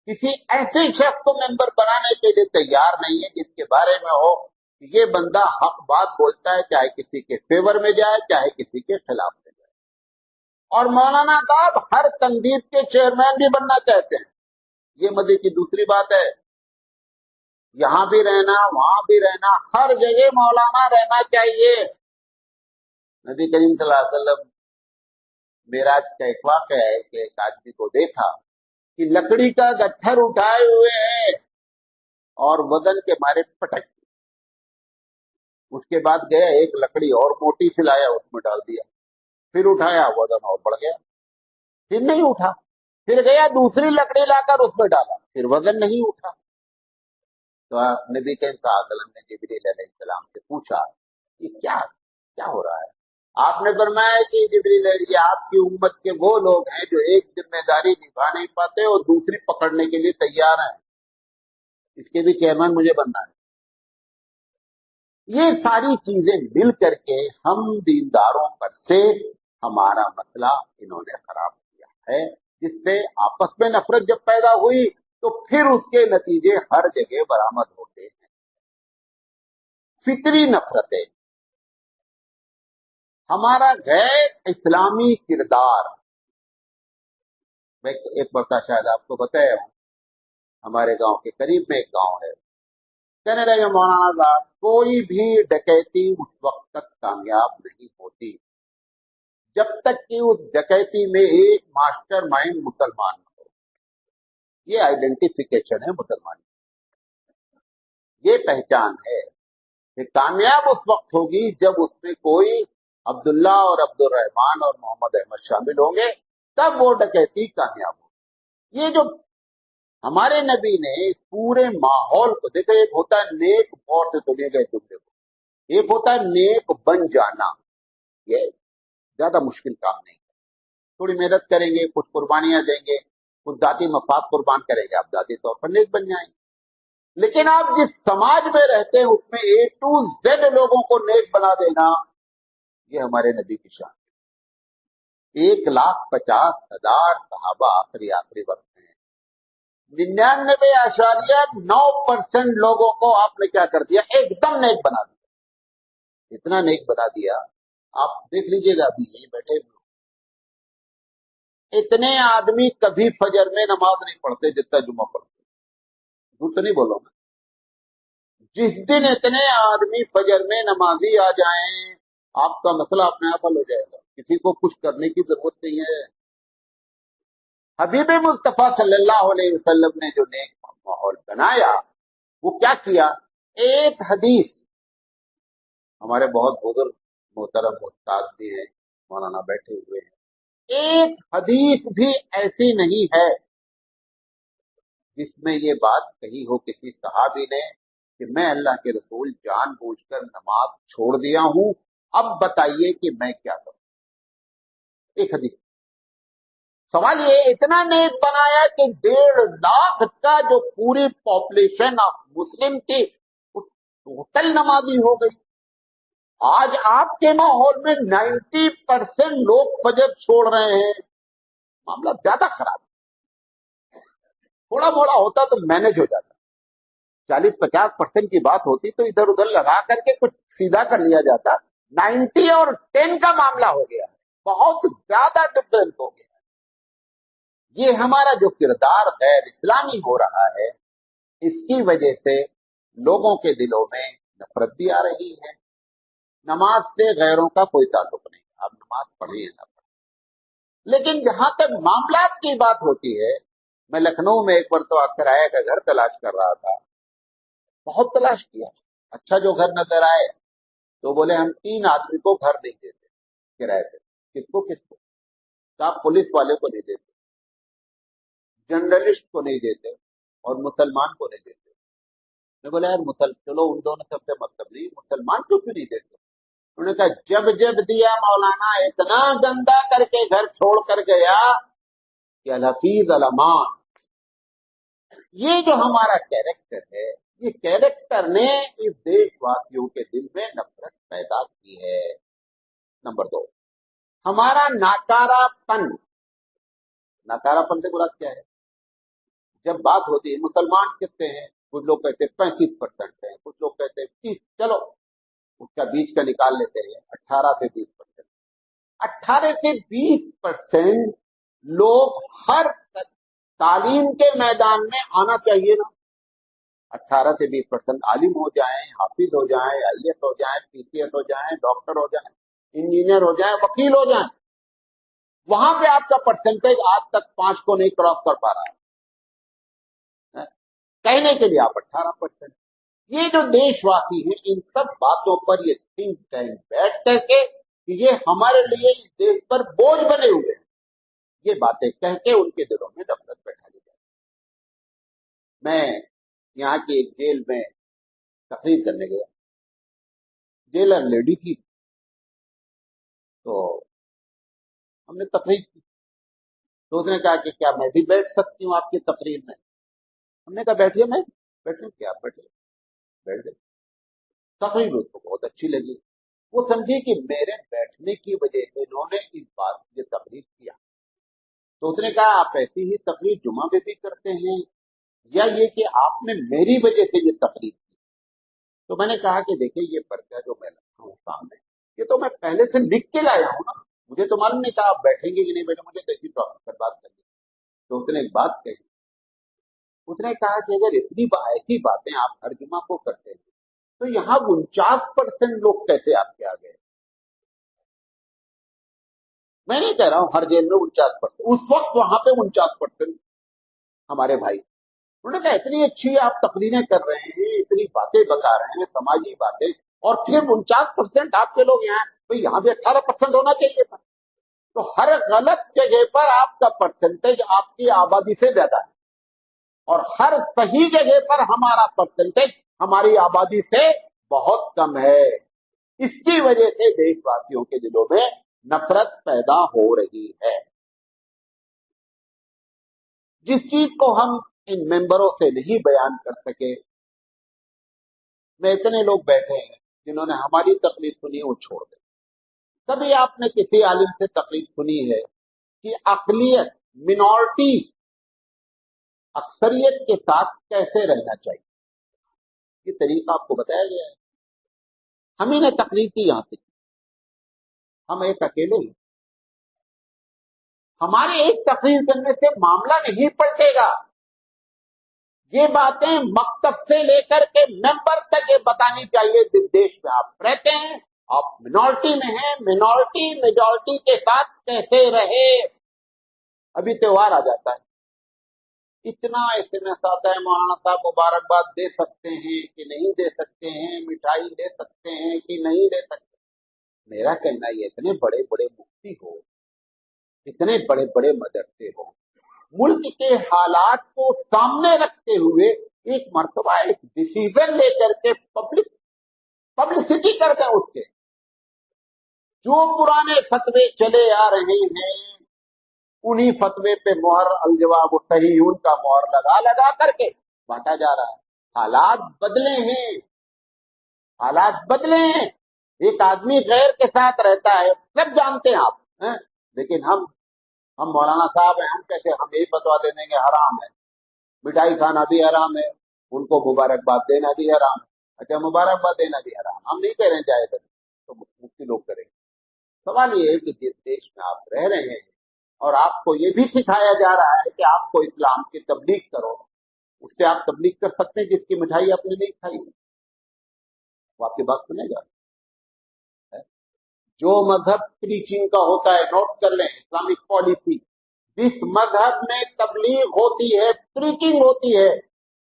किसी ऐसे शख्स को मेंबर बनाने के लिए तैयार नहीं है जिसके बारे में हो ये बंदा हक बात बोलता है, चाहे किसी के फेवर में जाए चाहे किसी के खिलाफ में जाए। और मौलाना साहब हर तंजीम के चेयरमैन भी बनना चाहते हैं। ये मजे की दूसरी बात है, यहां भी रहना वहां भी रहना, हर जगह मौलाना रहना चाहिए। नबी करीम सल्लल्लाहु अलैहि वसल्लम मेराज का एक वाक़या है कि एक आदमी को देखा कि लकड़ी का गट्ठर उठाए हुए है और वजन के मारे पटक, उसके बाद गया एक लकड़ी और मोटी सी लाया उसमें डाल दिया, फिर उठाया वजन और बढ़ गया, फिर नहीं उठा, फिर गया दूसरी लकड़ी लाकर उसमें डाला, फिर वजन नहीं उठा। तो नबी करीम सल्लल्लाहु अलैहि वसल्लम ने जिब्रील अलैहिस्सलाम से पूछा कि क्या क्या हो रहा है। आपने फरमाया कि जिब्रील, ये आपकी उम्मत के वो लोग हैं जो एक जिम्मेदारी निभा नहीं पाते और दूसरी पकड़ने के लिए तैयार हैं, इसके भी चेयरमैन मुझे बनना है। ये सारी चीजें मिल करके हम दीनदारों पर से हमारा मसला इन्होंने खराब किया है, जिससे आपस में नफरत जब पैदा हुई तो फिर उसके नतीजे हर जगह बरामद होते हैं। फितरी नफरतें, हमारा गैर इस्लामी किरदार। मैं एक मरता शायद आपको बताया हूं, हमारे गांव के करीब में एक गांव है, कहने लगे मौलाना साहब कोई भी डकैती उस वक्त तक कामयाब नहीं होती जब तक कि उस डकैती में एक मास्टर माइंड मुसलमान हो। ये आइडेंटिफिकेशन है मुसलमान, ये पहचान है कि कामयाब उस वक्त होगी जब उसमें कोई अब्दुल्ला और अब्दुल रहमान और मोहम्मद अहमद शामिल होंगे, तब वो डकैती कामयाब होगी। ये जो हमारे नबी ने पूरे माहौल को देखो, एक होता है नेक मौत से तो ले गए तुम देखो, एक होता है नेक बन जाना, ये ज्यादा मुश्किल काम नहीं है। थोड़ी मेहनत करेंगे, कुछ कुर्बानियां देंगे, कुछ जाति मफाद कुर्बान करेंगे, आप जाति तौर पर नेक बन जाएंगे। लेकिन आप जिस समाज में रहते हैं उसमें A to Z लोगों को नेक बना देना, ये हमारे नबी की शान है। 1,50,000 सहाबा आखिरी वक्त में, 99.9% लोगों को आपने क्या कर दिया, एकदम नेक बना दिया। इतना नेक बना दिया, आप देख लीजिएगा अभी यही बैठे हुए इतने आदमी कभी फजर में नमाज नहीं पढ़ते जितना जुम्मा पढ़ते। झूठ तो नहीं बोलो मैं। जिस दिन इतने आदमी फजर में नमाजी आ जाएं, आपका मसला अपने आप हल हो जाएगा, किसी को कुछ करने की जरूरत नहीं है। हबीब मुस्तफा सल्लल्लाहु अलैहि वसल्लम ने जो नेक माहौल बनाया, वो क्या किया। एक हदीस, हमारे बहुत बुजुर्ग मोहतरम उस्ताद भी हैं, मौलाना बैठे हुए हैं, एक हदीस भी ऐसी नहीं है जिसमें ये बात कही हो किसी सहाबी ने कि मैं अल्लाह के रसूल जानबूझकर नमाज छोड़ दिया हूं, अब बताइए कि मैं क्या करूं। एक हदीस। सवाल ये, इतना नेक बनाया कि 1.5 लाख का जो पूरी पॉपुलेशन ऑफ मुस्लिम थी वो टोटल नमाजी हो गई। आज आपके माहौल में 90% लोग फजर छोड़ रहे हैं, मामला ज्यादा खराब है। थोड़ा मोड़ा होता तो मैनेज हो जाता, 40-50% की बात होती तो इधर उधर लगा करके कुछ सीधा कर लिया जाता। 90 और 10 का मामला हो गया, बहुत ज्यादा डिफरेंस हो गया। ये हमारा जो किरदार गैर इस्लामी हो रहा है, इसकी वजह से लोगों के दिलों में नफरत भी आ रही है। नमाज से गैरों का कोई ताल्लुक नहीं, आप नमाज पढ़े या ना पढ़े। लेकिन जहां तक मामलात की बात होती है, मैं लखनऊ में एक मरतबा किराए का घर तलाश कर रहा था, बहुत तलाश किया, अच्छा जो घर नजर आए तो बोले हम 3 आदमी को घर नहीं देते किराए पे। किसको किसको? तो आप पुलिस वाले को नहीं देते, जर्नलिस्ट को नहीं देते, और मुसलमान को नहीं देते। मैं बोला यार चलो उन दोनों सबसे मतलब नहीं, मुसलमान को क्यों नहीं देते? उन्होंने कहा जब जब दिया मौलाना इतना गंदा करके घर छोड़ कर गया कि अल हफीज अल अमान। ये जो हमारा कैरेक्टर है, ये कैरेक्टर ने इस देशवासियों के दिल में नफरत पैदा की है। नंबर 2, हमारा नाकारापन। नाकारापन से मुराद क्या है? जब बात होती है, मुसलमान कितने हैं, कुछ लोग कहते हैं 35% है, कुछ लोग कहते हैं 30, चलो उसका बीच का निकाल लेते हैं 18 से 20%। 18 से 20% लोग हर तालीम के मैदान में आना चाहिए ना। 18 से 20% आलिम हो जाएं, हाफिज हो जाएं, आईएएस हो जाएं, पीसीएस हो जाएं, डॉक्टर हो जाएं, इंजीनियर हो जाएं, वकील हो जाएं। वहां पे आपका परसेंटेज आज तक 5 को नहीं क्रॉस कर पा रहा है। कहने के लिए आप 18%। ये जो देशवासी हैं, इन सब बातों पर ये थिंक टैंक बैठ करके कि ये हमारे लिए इस देश पर बोझ बने हुए हैं, ये बातें कह के उनके दिलों में नफरत बैठा दी जाए। मैं यहाँ की एक जेल में तकरीर करने गया, जेलर लेडी थी, तो हमने तकरीर की। तो उसने कहा कि क्या मैं भी बैठ सकती हूँ आपकी तकरीर में? हमने कहा बैठिए, मैं बैठूं क्या? आप बैठिए। बैठ गए। तकरीर उसको बहुत अच्छी लगी। वो समझी कि मेरे बैठने की वजह से इन्होंने इस बात ये तकरीर किया। तो उसने कहा आप ऐसी ही तकरीर जुमा में भी करते हैं, या ये कि आपने मेरी वजह से ये तकरीर की? तो मैंने कहा कि देखिए ये पर्चा जो मैं रखा हूँ सामने, ये तो मैं पहले से लिख के लाया हूँ ना, मुझे तो मालूम नहीं था आप बैठेंगे कि नहीं बैठे, मुझे तो इसी टॉपिक पर बात करनी। तो उसने एक बात कही, उसने कहा कि अगर इतनी ऐसी बातें आप हर जुमा को करते हैं तो यहाँ 49% लोग कैसे आपके आ गए? मैं नहीं कह रहा हूं हर जेल में 49%, उस वक्त वहां पे 49% हमारे भाई। उन्होंने कहा इतनी अच्छी आप तकरीरें कर रहे हैं, इतनी बातें बता रहे हैं, समाजी बातें, और फिर 49% आपके लोग यहाँ, भाई यहाँ भी 18% होना चाहिए था। तो हर गलत जगह पर आपका परसेंटेज आपकी आबादी से ज्यादा है, और हर सही जगह पर हमारा परसेंटेज हमारी आबादी से बहुत कम है। इसकी वजह से देशवासियों के दिलों में नफरत पैदा हो रही है। जिस चीज को हम इन मेंबरों से नहीं बयान कर सके, में इतने लोग बैठे हैं जिन्होंने हमारी तकलीफ सुनी वो छोड़ दे। कभी आपने किसी आलिम से तकरीर सुनी है कि अकलियत मिनॉरिटी अक्सरियत के साथ कैसे रहना चाहिए? ये तरीका आपको बताया गया है। हम ही ने तकरीर की यहां से, हम एक अकेले ही, हमारे एक तकरीर करने से मामला नहीं पलटेगा। ये बातें मकतब से लेकर के मेंबर तक ये बतानी चाहिए। जिस देश में आप रहते हैं, आप मिनॉरिटी में हैं, मिनॉरिटी मेजॉरिटी के साथ कैसे रहे। अभी त्योहार आ जाता है, इतना एसएमएस आता है, मौलाना साहब मुबारकबाद दे सकते हैं कि नहीं दे सकते हैं, मिठाई ले सकते हैं कि नहीं ले सकते। मेरा कहना ये, इतने बड़े बड़े मुफ्ती हो, इतने बड़े बड़े मदरसे हो, मुल्क के हालात को सामने रखते हुए एक मर्तबा एक डिसीजन लेकर के पब्लिसिटी करते हैं उसके। जो पुराने फतवे चले आ रहे हैं, उन्हीं फतवे पे मोहर अलजवाब सही उनका मोहर लगा लगा करके बांटा जा रहा है। हालात बदले हैं, हालात बदले हैं। एक आदमी गैर के साथ रहता है, सब जानते हैं आप हैं? लेकिन हम मौलाना साहब हैं, हम कैसे, हम यही फतवा दे देंगे हराम है, मिठाई खाना भी हराम है, उनको मुबारकबाद देना भी हराम है। अच्छा, मुबारकबाद देना भी हराम, हम नहीं कह रहे हैं जायज है, तो मुफ्ती लोग करेंगे। सवाल ये है कि जिस देश में आप रह रहे हैं और आपको ये भी सिखाया जा रहा है कि आपको इस्लाम की तबलीग करो, उससे आप तबलीग कर सकते हैं जिसकी मिठाई आपने नहीं खाई। वो आपकी बात सुनेगा? जो मजहब प्रीचिंग का होता है, नोट कर लें, इस्लामिक पॉलिसी, जिस मजहब में तबलीग होती है, प्रीचिंग होती है,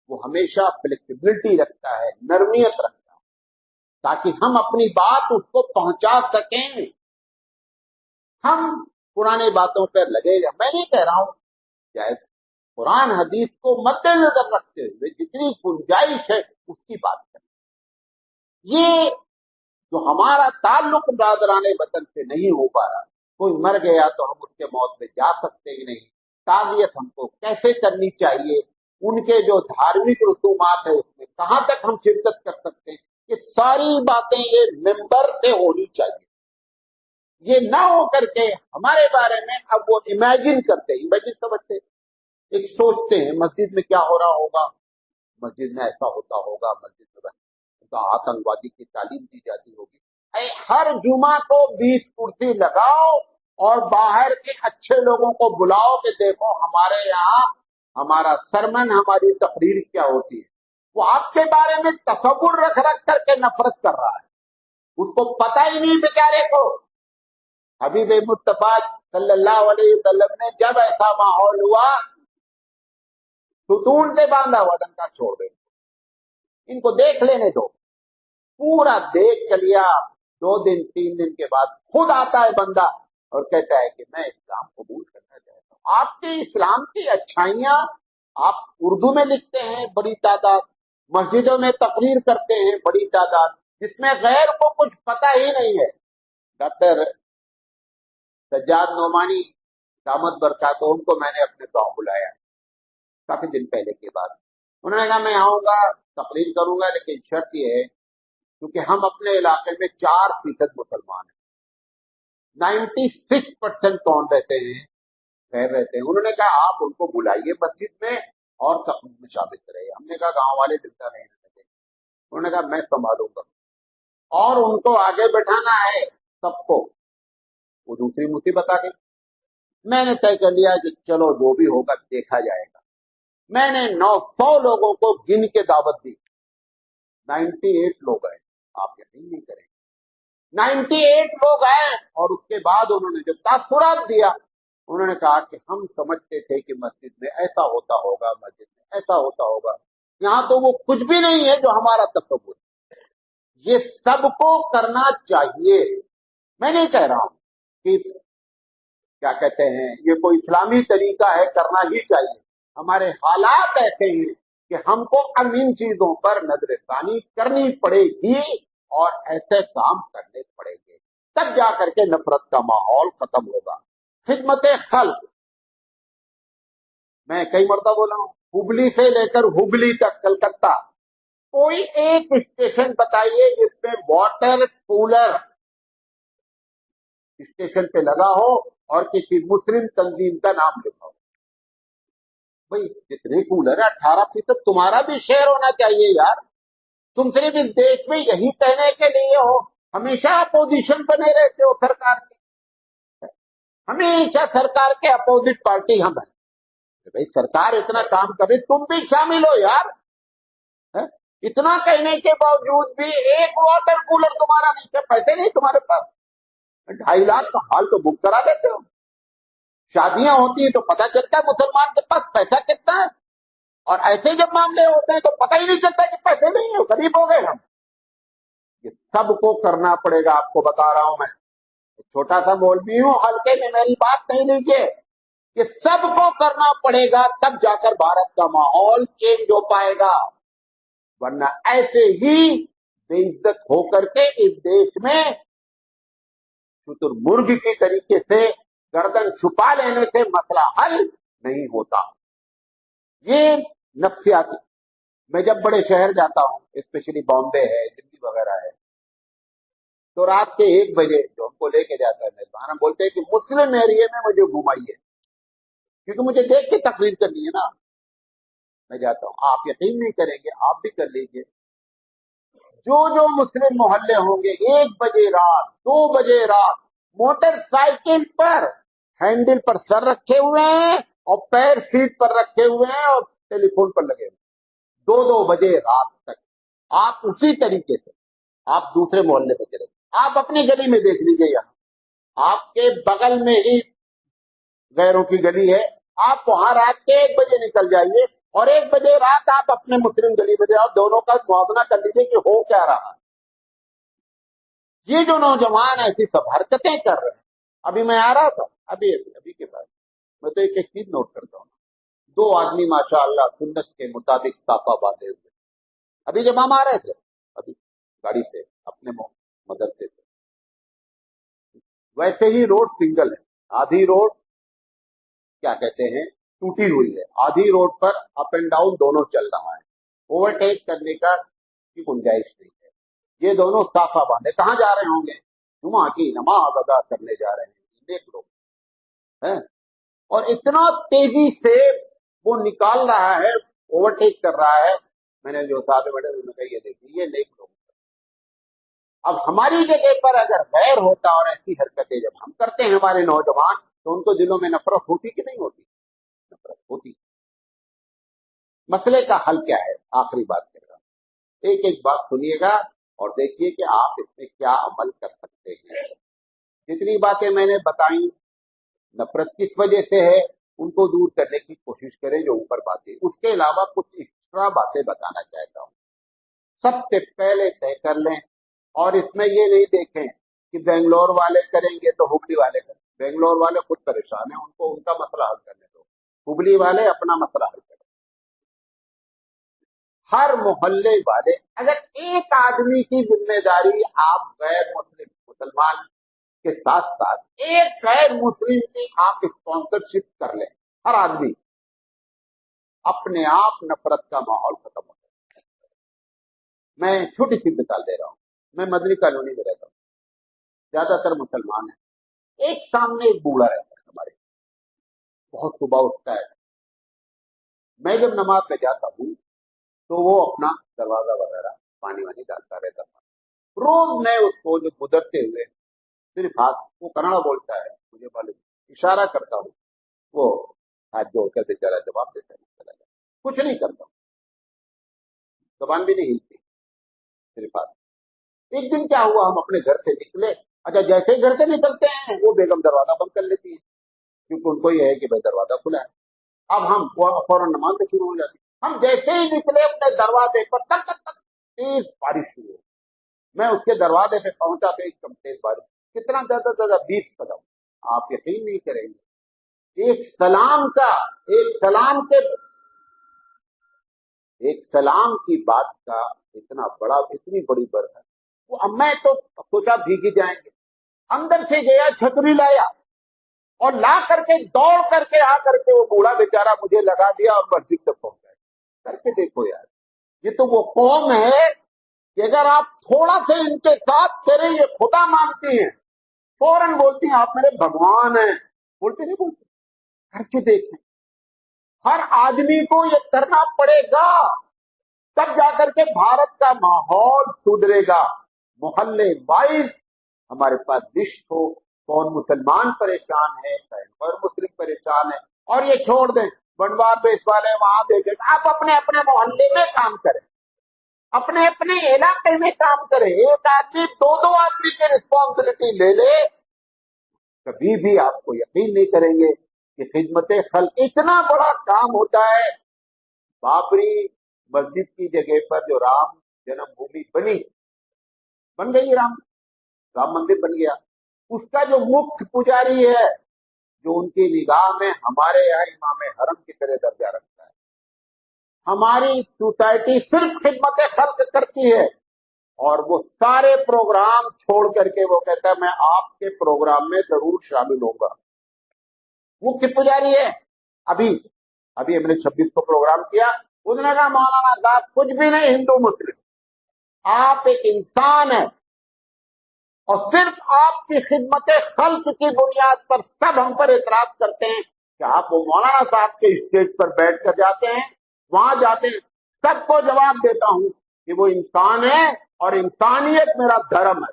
वो हमेशा फ्लेक्सिबिलिटी रखता है, नरमियत रखता है, ताकि हम अपनी बात उसको पहुंचा सकें। हम पुराने बातों पर लगे, मैं नहीं कह रहा हूं, चाहे कुरान हदीस को मद्देनजर रखते हुए जितनी गुंजाइश है उसकी बात करें। ये जो हमारा ताल्लुक बरादराने वतन से नहीं हो पा रहा, कोई मर गया तो हम उसके मौत पे जा सकते ही नहीं, ताज़ियत हमको कैसे करनी चाहिए, उनके जो धार्मिक रसूमात है उसमें कहां तक हम शिरकत कर सकते हैं, ये सारी बातें ये मेंबर से होनी चाहिए। ये ना हो करके हमारे बारे में अब वो इमेजिन करते, इमेजिन समझते, एक सोचते हैं मस्जिद में क्या हो रहा होगा, मस्जिद में ऐसा होता होगा, मस्जिद में तो आतंकवादी की तालीम दी जाती होगी। हर जुमा को 20 कुर्सी लगाओ और बाहर के अच्छे लोगों को बुलाओ कि देखो हमारे यहाँ हमारा सरमन, हमारी तकरीर क्या होती है। वो आपके बारे में तसव्वुर रख रख करके नफरत कर रहा है, उसको पता ही नहीं बेचारे को। हबीब मुस्तफा सल्लल्लाहु अलैहि वसल्लम ने जब ऐसा माहौल हुआ, सुतून से बांधा हुआ दंका छोड़ दे, इनको देख लेने दो। पूरा देख कर लिया, 2 दिन 3 दिन के बाद खुद आता है बंदा और कहता है कि मैं इस्लाम कबूल करना चाहता हूं। आपके इस्लाम की अच्छाइयां आप उर्दू में लिखते हैं बड़ी तादाद, मस्जिदों में तकरीर करते हैं बड़ी तादाद, जिसमें गैर को कुछ पता ही नहीं है। डॉक्टर सज्जाद नोमानी दामद बरकातहू, उनको मैंने अपने गांव बुलाया काफी दिन पहले के बाद। उन्होंने कहा मैं आऊंगा, तकरीर करूंगा, लेकिन शर्त यह है क्योंकि हम अपने इलाके में 4% मुसलमान हैं, 96% कौन रहते हैं, गैर रहते हैं। उन्होंने कहा आप उनको बुलाइए मस्जिद में और तकरीर में शामिल करें। हमने कहा गांव वाले जिंदा नहीं रहते। उन्होंने कहा मैं संभालूंगा और उनको आगे बैठाना है सबको। वो दूसरी मुसीबत आ गई। मैंने तय कर लिया कि चलो जो भी होगा देखा जाएगा। मैंने 900 लोगों को गिन के दावत दी, 98 लोग आए, आप यकीन नहीं करेंगे, 98 लोग आए। और उसके बाद उन्होंने जब तासुरात दिया, उन्होंने कहा कि हम समझते थे कि मस्जिद में ऐसा होता होगा, मस्जिद में ऐसा होता होगा, यहाँ तो वो कुछ भी नहीं है जो हमारा तसव्वुर। ये सबको करना चाहिए। मैं नहीं कह रहा हूं कि क्या कहते हैं ये कोई इस्लामी तरीका है, करना ही चाहिए। हमारे हालात ऐसे हैं कि हमको अब इन चीजों पर नजरसानी करनी पड़ेगी और ऐसे काम करने पड़ेंगे, तब जाकर के नफरत का माहौल खत्म होगा। खिदमत खल्क, मैं कई मरतबा बोला हूं, हुबली से लेकर हुबली तक कलकत्ता, कोई एक स्टेशन बताइए जिसमें वाटर कूलर स्टेशन पे लगा हो और किसी मुस्लिम तंजीम का नाम लिखा हो। भाई जितने कूलर है 18% तुम्हारा भी शेयर होना चाहिए यार। तुम सिर्फ इस देश में यही कहने के लिए हो, हमेशा अपोजिशन बने रहते हो सरकार के, हमेशा सरकार के अपोजिट पार्टी हम है। भाई सरकार इतना काम कर रही, तुम भी शामिल हो यार। है? इतना कहने के बावजूद भी एक वाटर कूलर तुम्हारा नहीं है, पैसे नहीं तुम्हारे पास। 2.5 लाख का हॉल तो बुक करा देते हो। शादियां होती है तो पता चलता है मुसलमान के पास पैसा कितना है, और ऐसे जब मामले होते हैं तो पता ही नहीं चलता कि पैसे नहीं है, गरीब हो गए हम। ये सबको करना पड़ेगा, आपको बता रहा हूं मैं। छोटा सा बोल भी हूं, हल्के में मेरी बात नहीं लीजिए। ये सबको करना पड़ेगा, तब जाकर भारत का माहौल चेंज हो पाएगा, वरना ऐसे ही बेइज्जत होकर के इस देश में शुतुरमुर्ग की तरीके से गर्दन छुपा लेने से मसला हल नहीं होता। ये नफ्सियाती। मैं जब बड़े शहर जाता हूं, स्पेशली बॉम्बे है, दिल्ली वगैरह है, तो रात के 1 बजे जो हमको लेके जाता है मेजबान, हम बोलते हैं कि मुस्लिम एरिया में मुझे घुमाइए, क्योंकि मुझे देख के तकरीर करनी है ना। मैं जाता हूं, आप यकीन नहीं करेंगे, आप भी कर लीजिए, जो मुस्लिम मोहल्ले होंगे 1 बजे रात, 2 बजे रात, मोटरसाइकिल पर हैंडल पर सर रखे हुए हैं और पैर सीट पर रखे हुए हैं और टेलीफोन पर लगे हुए, 2-2 बजे रात तक। आप उसी तरीके से आप दूसरे मोहल्ले में चले, आप अपनी गली में देख लीजिए, यहाँ आपके बगल में ही गैरों की गली है, आप वहां रात के 1 बजे निकल जाइए और 1 बजे रात आप अपने मुस्लिम गली में जाओ, दोनों का मुआवजा कर लीजिए कि हो क्या रहा है। ये जो नौजवान ऐसी सब हरकतें कर रहे हैं, अभी मैं आ रहा था, अभी के बाद मैं तो एक चीज नोट करता हूँ, 2 आदमी माशाअल्लाह सुन्नत के मुताबिक साफा बांधे हुए, अभी जब हम आ रहे थे, अभी गाड़ी से अपने मदरसे से, वैसे ही रोड सिंगल है, आधी रोड क्या कहते हैं टूटी हुई है, आधी रोड पर अप एंड डाउन दोनों चल रहा है, ओवरटेक करने का की गुंजाइश नहीं है। ये दोनों साफा बांधे कहां जा रहे होंगे? जुमा की नमाज अदा करने जा रहे हैं, देख लो है। और इतना तेजी से वो निकाल रहा है, ओवरटेक कर रहा है। मैंने जो साथ में बैठे उन्होंने कहा, ये देखिए ये नेक लोग। अब हमारी जगह पर अगर गैर होता और ऐसी हरकतें जब हम करते हैं हमारे नौजवान, तो उनको दिलों में नफरत होती कि नहीं होती? नफरत होती। मसले का हल क्या है? आखिरी बात कर रहा हूं, एक एक बात सुनिएगा और देखिए कि आप इसमें क्या अमल कर सकते हैं। जितनी बातें मैंने बताई नफरत किस वजह से है, उनको दूर करने की कोशिश करें, जो ऊपर बातें, उसके अलावा कुछ एक्स्ट्रा बातें बताना चाहता हूं। सबसे पहले तय कर लें, और इसमें ये नहीं देखें कि बेंगलोर वाले करेंगे तो हुबली वाले करें। बेंगलोर वाले खुद परेशान है, उनको उनका मसला हल करने दो, हुबली वाले अपना मसला हल करें। हर मोहल्ले वाले, अगर एक आदमी की जिम्मेदारी, आप गैर मुस्लिम मुसलमान के साथ साथ एक गैर मुस्लिम की आप स्पॉन्सरशिप कर लें, हर आदमी, अपने आप नफरत का माहौल खत्म हो जाए। मैं छोटी सी मिसाल दे रहा हूं, मैं मदनी कॉलोनी में रहता हूं, ज्यादातर मुसलमान है। एक सामने एक बूढ़ा रहता है हमारे, बहुत सुबह उठता है, मैं जब नमाज में जाता हूं तो वो अपना दरवाजा वगैरह पानी वानी डालता रहता था। रोज मैं उसको जो गुजरते हुए सिर्फ हाथ, वो कन्नड़ा बोलता है, मुझे मालूम, इशारा करता हूँ, वो हाथ जोड़कर बेचारा जवाब देता है, चला जाता, कुछ नहीं करता, जबान भी नहीं हिलती, सिर्फ हाथ। एक दिन क्या हुआ, हम अपने घर से निकले, अच्छा जैसे ही घर से निकलते हैं वो बेगम दरवाजा बंद कर लेती है, क्योंकि उनको यह है कि भाई दरवाजा खुला है। अब हम फौरन नमाज में शुरू हो जाती, हम जैसे ही निकले अपने दरवाजे पर, तक तक तक तेज बारिश शुरू हो। मैं उसके दरवाजे पे पहुंचा तो एकदम तेज बारिश, कितना ज्यादा 20 कदम, आप यकीन नहीं करेंगे, एक सलाम का, एक सलाम के, एक सलाम की बात का इतना बड़ा, इतनी बड़ी बरकत। वो अब मैं तो सोचा भीगी जाएंगे, अंदर से गया, छतरी लाया और ला करके दौड़ करके आ करके वो बूढ़ा बेचारा मुझे लगा दिया और मस्जिद तक पहुंचा। करके देखो यार, ये तो वो कौम है कि अगर आप थोड़ा से इनके साथ चले, ये खुदा मानती हैं, फौरन बोलती हैं आप मेरे भगवान हैं। बोलते नहीं बोलते? करके देखें। हर आदमी को ये करना पड़ेगा, तब जाकर के भारत का माहौल सुधरेगा। मोहल्ले वाइज हमारे पास लिस्ट हो, कौन मुसलमान परेशान है, कौन मुस्लिम परेशान है, और ये छोड़ दें बनवार बेस वाले वहां देखें। आप अपने अपने मोहल्ले में काम करें, अपने अपने इलाके में काम करें। एक आदमी दो दो आदमी की रिस्पॉन्सिबिलिटी ले ले, कभी भी आपको यकीन नहीं करेंगे कि खिदमत खल्क इतना बड़ा काम होता है। बाबरी मस्जिद की जगह पर जो राम जन्मभूमि बन गई, राम मंदिर बन गया, उसका जो मुख्य पुजारी है, जो उनकी निगाह में हमारे यहाँ इमाम हरम की तरह दर्जा रखता है। हमारी सोसाइटी सिर्फ खिदमत खल्क करती है, और वो सारे प्रोग्राम छोड़ करके वो कहता है मैं आपके प्रोग्राम में जरूर शामिल होगा। मुख्य पुजारी है। अभी हमने 26 को प्रोग्राम किया, उसने कहा मौलाना साहब कुछ भी नहीं हिंदू मुस्लिम, आप एक इंसान है, और सिर्फ आपकी खिदमत खल्क की बुनियाद पर सब हम पर एतराज करते हैं कि आप वो मौलाना साहब के स्टेज पर बैठ कर जाते हैं, वहां जाते हैं। सबको जवाब देता हूं कि वो इंसान है और इंसानियत मेरा धर्म है।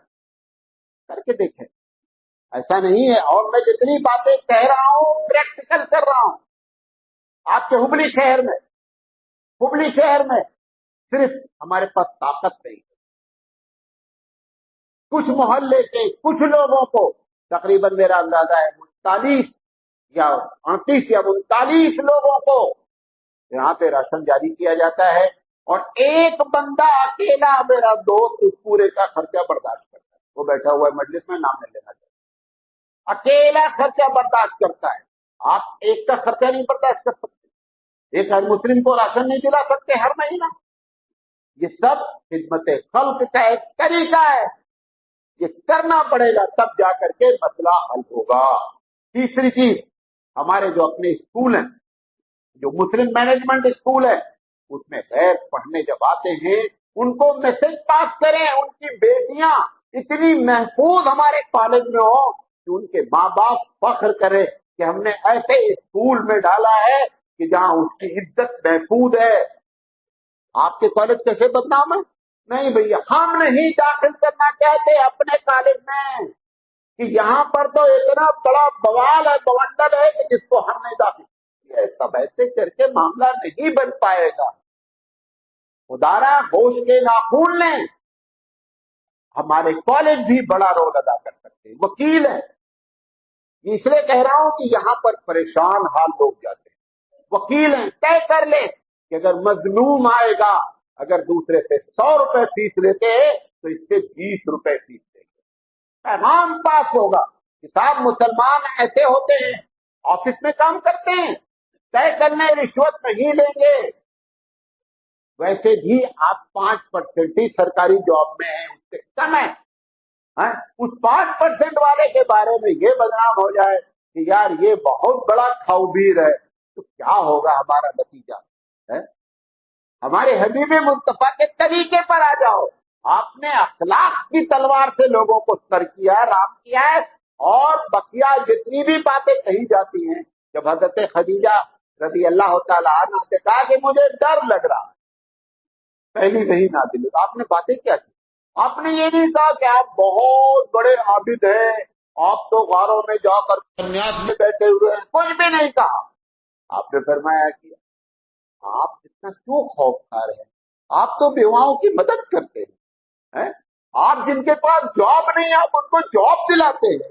करके देखें, ऐसा नहीं है। और मैं जितनी बातें कह रहा हूं प्रैक्टिकल कर रहा हूं। आपके हुबली शहर में सिर्फ हमारे पास ताकत नहीं है, कुछ मोहल्ले के कुछ लोगों को, तकरीबन मेरा अंदाजा है 39 या 38 या 39 लोगों को यहाँ पे राशन जारी किया जाता है, और एक बंदा अकेला मेरा दोस्त इस पूरे का खर्चा बर्दाश्त करता है। वो बैठा हुआ है मजलिस में, नाम नहीं लेना चाहिए, अकेला खर्चा बर्दाश्त करता है। आप एक का खर्चा नहीं बर्दाश्त कर सकते, एक हर मुस्लिम को राशन नहीं दिला सकते हर महीना। ये सब खिदमत खल्क का एक तरीका है, ये करना पड़ेगा, तब जाकर के मसला हल होगा। तीसरी चीज, हमारे जो अपने स्कूल हैं, जो मुस्लिम मैनेजमेंट स्कूल है, उसमें गैर पढ़ने जब आते हैं उनको मैसेज पास करें, उनकी बेटियां इतनी महफूज हमारे कॉलेज में हो कि उनके माँ बाप फख्र करें कि हमने ऐसे स्कूल में डाला है कि जहां उसकी इज्जत महफूज है। आपके कॉलेज कैसे बदनाम है? नहीं भैया, हम नहीं दाखिल करना चाहते अपने कॉलेज में, कि यहां पर तो इतना बड़ा बवाल है, बवंडर है कि जिसको हम नहीं दाखिल। सब ऐसे करके मामला नहीं बन पाएगा। खुदारा होश के नाखून लें, हमारे कॉलेज भी बड़ा रोल अदा कर सकते हैं। वकील है, इसलिए कह रहा हूं कि यहां पर परेशान हाल लोग जाते हैं। वकील हैं, तय कर लें कि अगर मजलूम आएगा, अगर दूसरे से 100 रुपए फीस लेते हैं तो इससे 20 रुपए फीस देंगे। पैगाम पास होगा कि साहब मुसलमान ऐसे होते हैं, ऑफिस में काम करते हैं, तय करने रिश्वत नहीं लेंगे। वैसे भी आप 5% ही सरकारी जॉब में हैं, उससे कम है। उस 5% वाले के बारे में ये बदनाम हो जाए कि यार ये बहुत बड़ा खौबीर है, तो क्या होगा हमारा नतीजा है? हमारे हबीबे मुस्तफा के तरीके पर आ जाओ। आपने अखलाक की तलवार से लोगों को सर किया, राम किया है, और बकिया जितनी भी बातें कही जाती हैं, जब हजरत खदीजा रज़ी अल्लाह तआला अन्हा से कहा कि मुझे डर लग रहा है, पहली वही नाज़िल हुई, आपने बातें क्या की? आपने ये नहीं कहा कि आप बहुत बड़े आबिद हैं, आप तो गारों में जाकर संन्यास में बैठे हुए हैं, कुछ भी नहीं कहा। आपने फरमाया कि आप इतना क्यों खौफ खा रहे हैं? आप तो बेवाओं की मदद करते हैं? आप जिनके पास जॉब नहीं, आप उनको जॉब दिलाते हैं।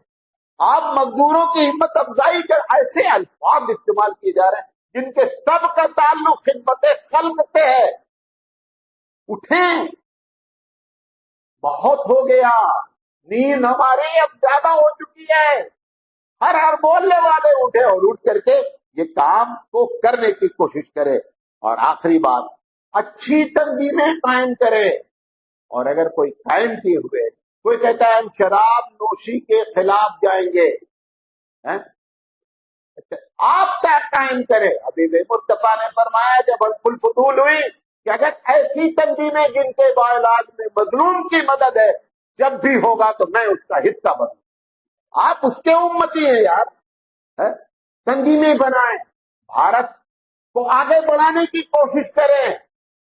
आप मजदूरों की हिम्मत अफजाई कर, ऐसे अल्फाज इस्तेमाल किए जा रहे हैं जिनके सब का ताल्लुक खिदमत खल्क से है। उठें, बहुत हो गया, नींद हमारी अब ज्यादा हो चुकी है। हर बोलने वाले उठे और उठ करके ये काम को करने की कोशिश करे। और आखिरी बात, अच्छी तंजीमें कायम करे। और अगर कोई कायम किए हुए, कोई कहता है हम शराब नोशी के खिलाफ जाएंगे, आप क्या कायम करें? अभी मुस्तफा ने फरमाया जब हल्फुल फुदूल हुई कि अगर ऐसी तंजीमें जिनके बाइलाज में मजलूम की मदद है, जब भी होगा तो मैं उसका हिस्सा बनूं। آپ اس کے امتی ہیں یار. تنظیمیں بنائیں, بھارت کو آگے بڑھانے کی کوشش کریں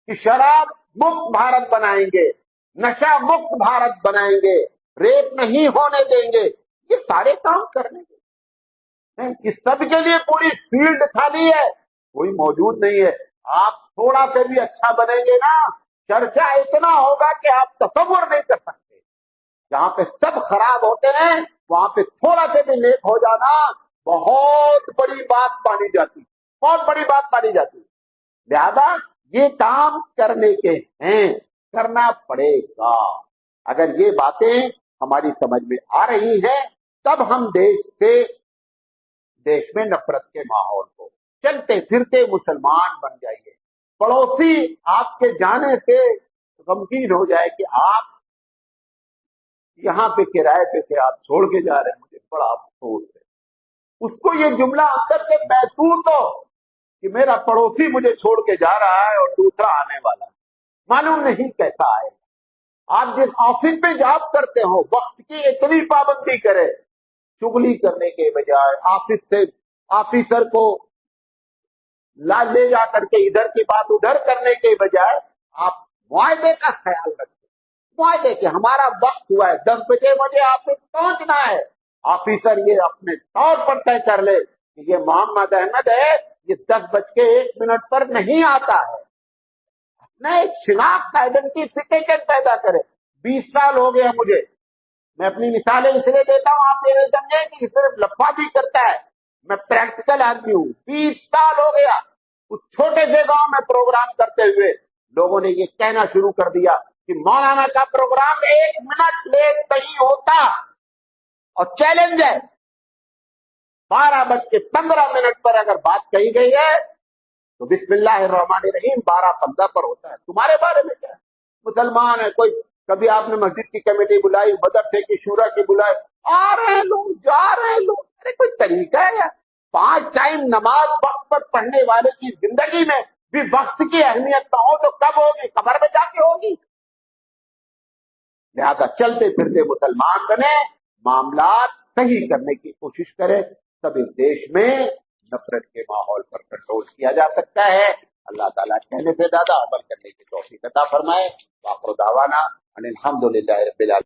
کہ شراب مکت بھارت بنائیں گے, نشہ مکت بھارت بنائیں گے, ریپ نہیں ہونے دیں گے. یہ سارے کام کرنے کے اس سب کے لیے پوری فیلڈ خالی ہے, کوئی موجود نہیں ہے. آپ تھوڑا سے بھی اچھا بنیں گے نا, چرچا اتنا ہوگا کہ آپ تصور نہیں کر سکتے. جہاں پہ سب خراب ہوتے ہیں وہاں پہ تھوڑا سے بھی نیک ہو جانا بہت بڑی بات مانی جاتی, بہت بڑی بات مانی جاتی. لہذا یہ کام کرنے کے ہیں, کرنا پڑے گا. اگر یہ باتیں ہماری سمجھ میں آ رہی ہیں تب ہم دیش میں نفرت کے ماحول کو, چلتے پھرتے مسلمان بن جائیے. پڑوسی آپ کے جانے سے غمگین ہو جائے کہ آپ یہاں پہ کرائے پہ تھے, آپ چھوڑ کے جا رہے ہیں, مجھے بڑا افسوس ہے. اس کو یہ جملہ اندر سے محسوس ہو کہ میرا پڑوسی مجھے چھوڑ کے جا رہا ہے اور دوسرا آنے والا ہے, معلوم نہیں کیسا آئے. آپ جس آفس میں جاب کرتے ہو وقت کی اتنی پابندی کرے, چگلی کرنے کے بجائے آفس سے آفیسر کو لے جا کر کے ادھر کی بات ادھر کرنے کے بجائے آپ معاہدے کا خیال رکھیں. معاہدے کہ ہمارا وقت ہوا ہے, 10 بجے مجھے آفس پہنچنا ہے. آفیسر یہ اپنے طور پر طے کر لے کہ یہ محمد احمد ہے, یہ 10:01 پر نہیں آتا ہے. اپنا ایک شناخت آئیڈینٹیفیکیشن پیدا کرے. 20 سال ہو گیا مجھے, میں اپنی مثالیں اس لیے دیتا ہوں آپ یہ سمجھیں کہ صرف لفاظی کرتا ہے, میں پریکٹیکل آدمی ہوں. 20 سال ہو گیا اس چھوٹے سے گاؤں میں پروگرام کرتے ہوئے لوگوں نے یہ کہنا شروع کر دیا کہ مولانا کا پروگرام 1 منٹ لیٹ نہیں ہوتا, اور چیلنج ہے 12:15 پر اگر بات کہی گئی ہے تو بسم اللہ الرحمن الرحیم 12:15 پر ہوتا ہے. تمہارے بارے میں کیا ہے؟ مسلمان ہے کوئی, کبھی آپ نے مسجد کی کمیٹی بلائی, مدرسے کی شورا کی بلائی, آ رہے ہیں لوگ, جا رہے ہیں لوگ. ارے کوئی طریقہ ہے یار؟ 5 ٹائم نماز وقت پر پڑھنے والے کی زندگی میں بھی وقت کی اہمیت نہ ہو تو کب ہوگی؟ قبر میں جا کے ہوگی. لہذا چلتے پھرتے مسلمان بنے, معاملات صحیح کرنے کی کوشش کریں, تب اس دیش میں نفرت کے ماحول پر کنٹرول کیا جا سکتا ہے. اللہ تعالیٰ کہنے سے زیادہ عمل کرنے کی توفیق عطا فرمائے. وآخر دعوانا ان الحمد للہ رب العالمین.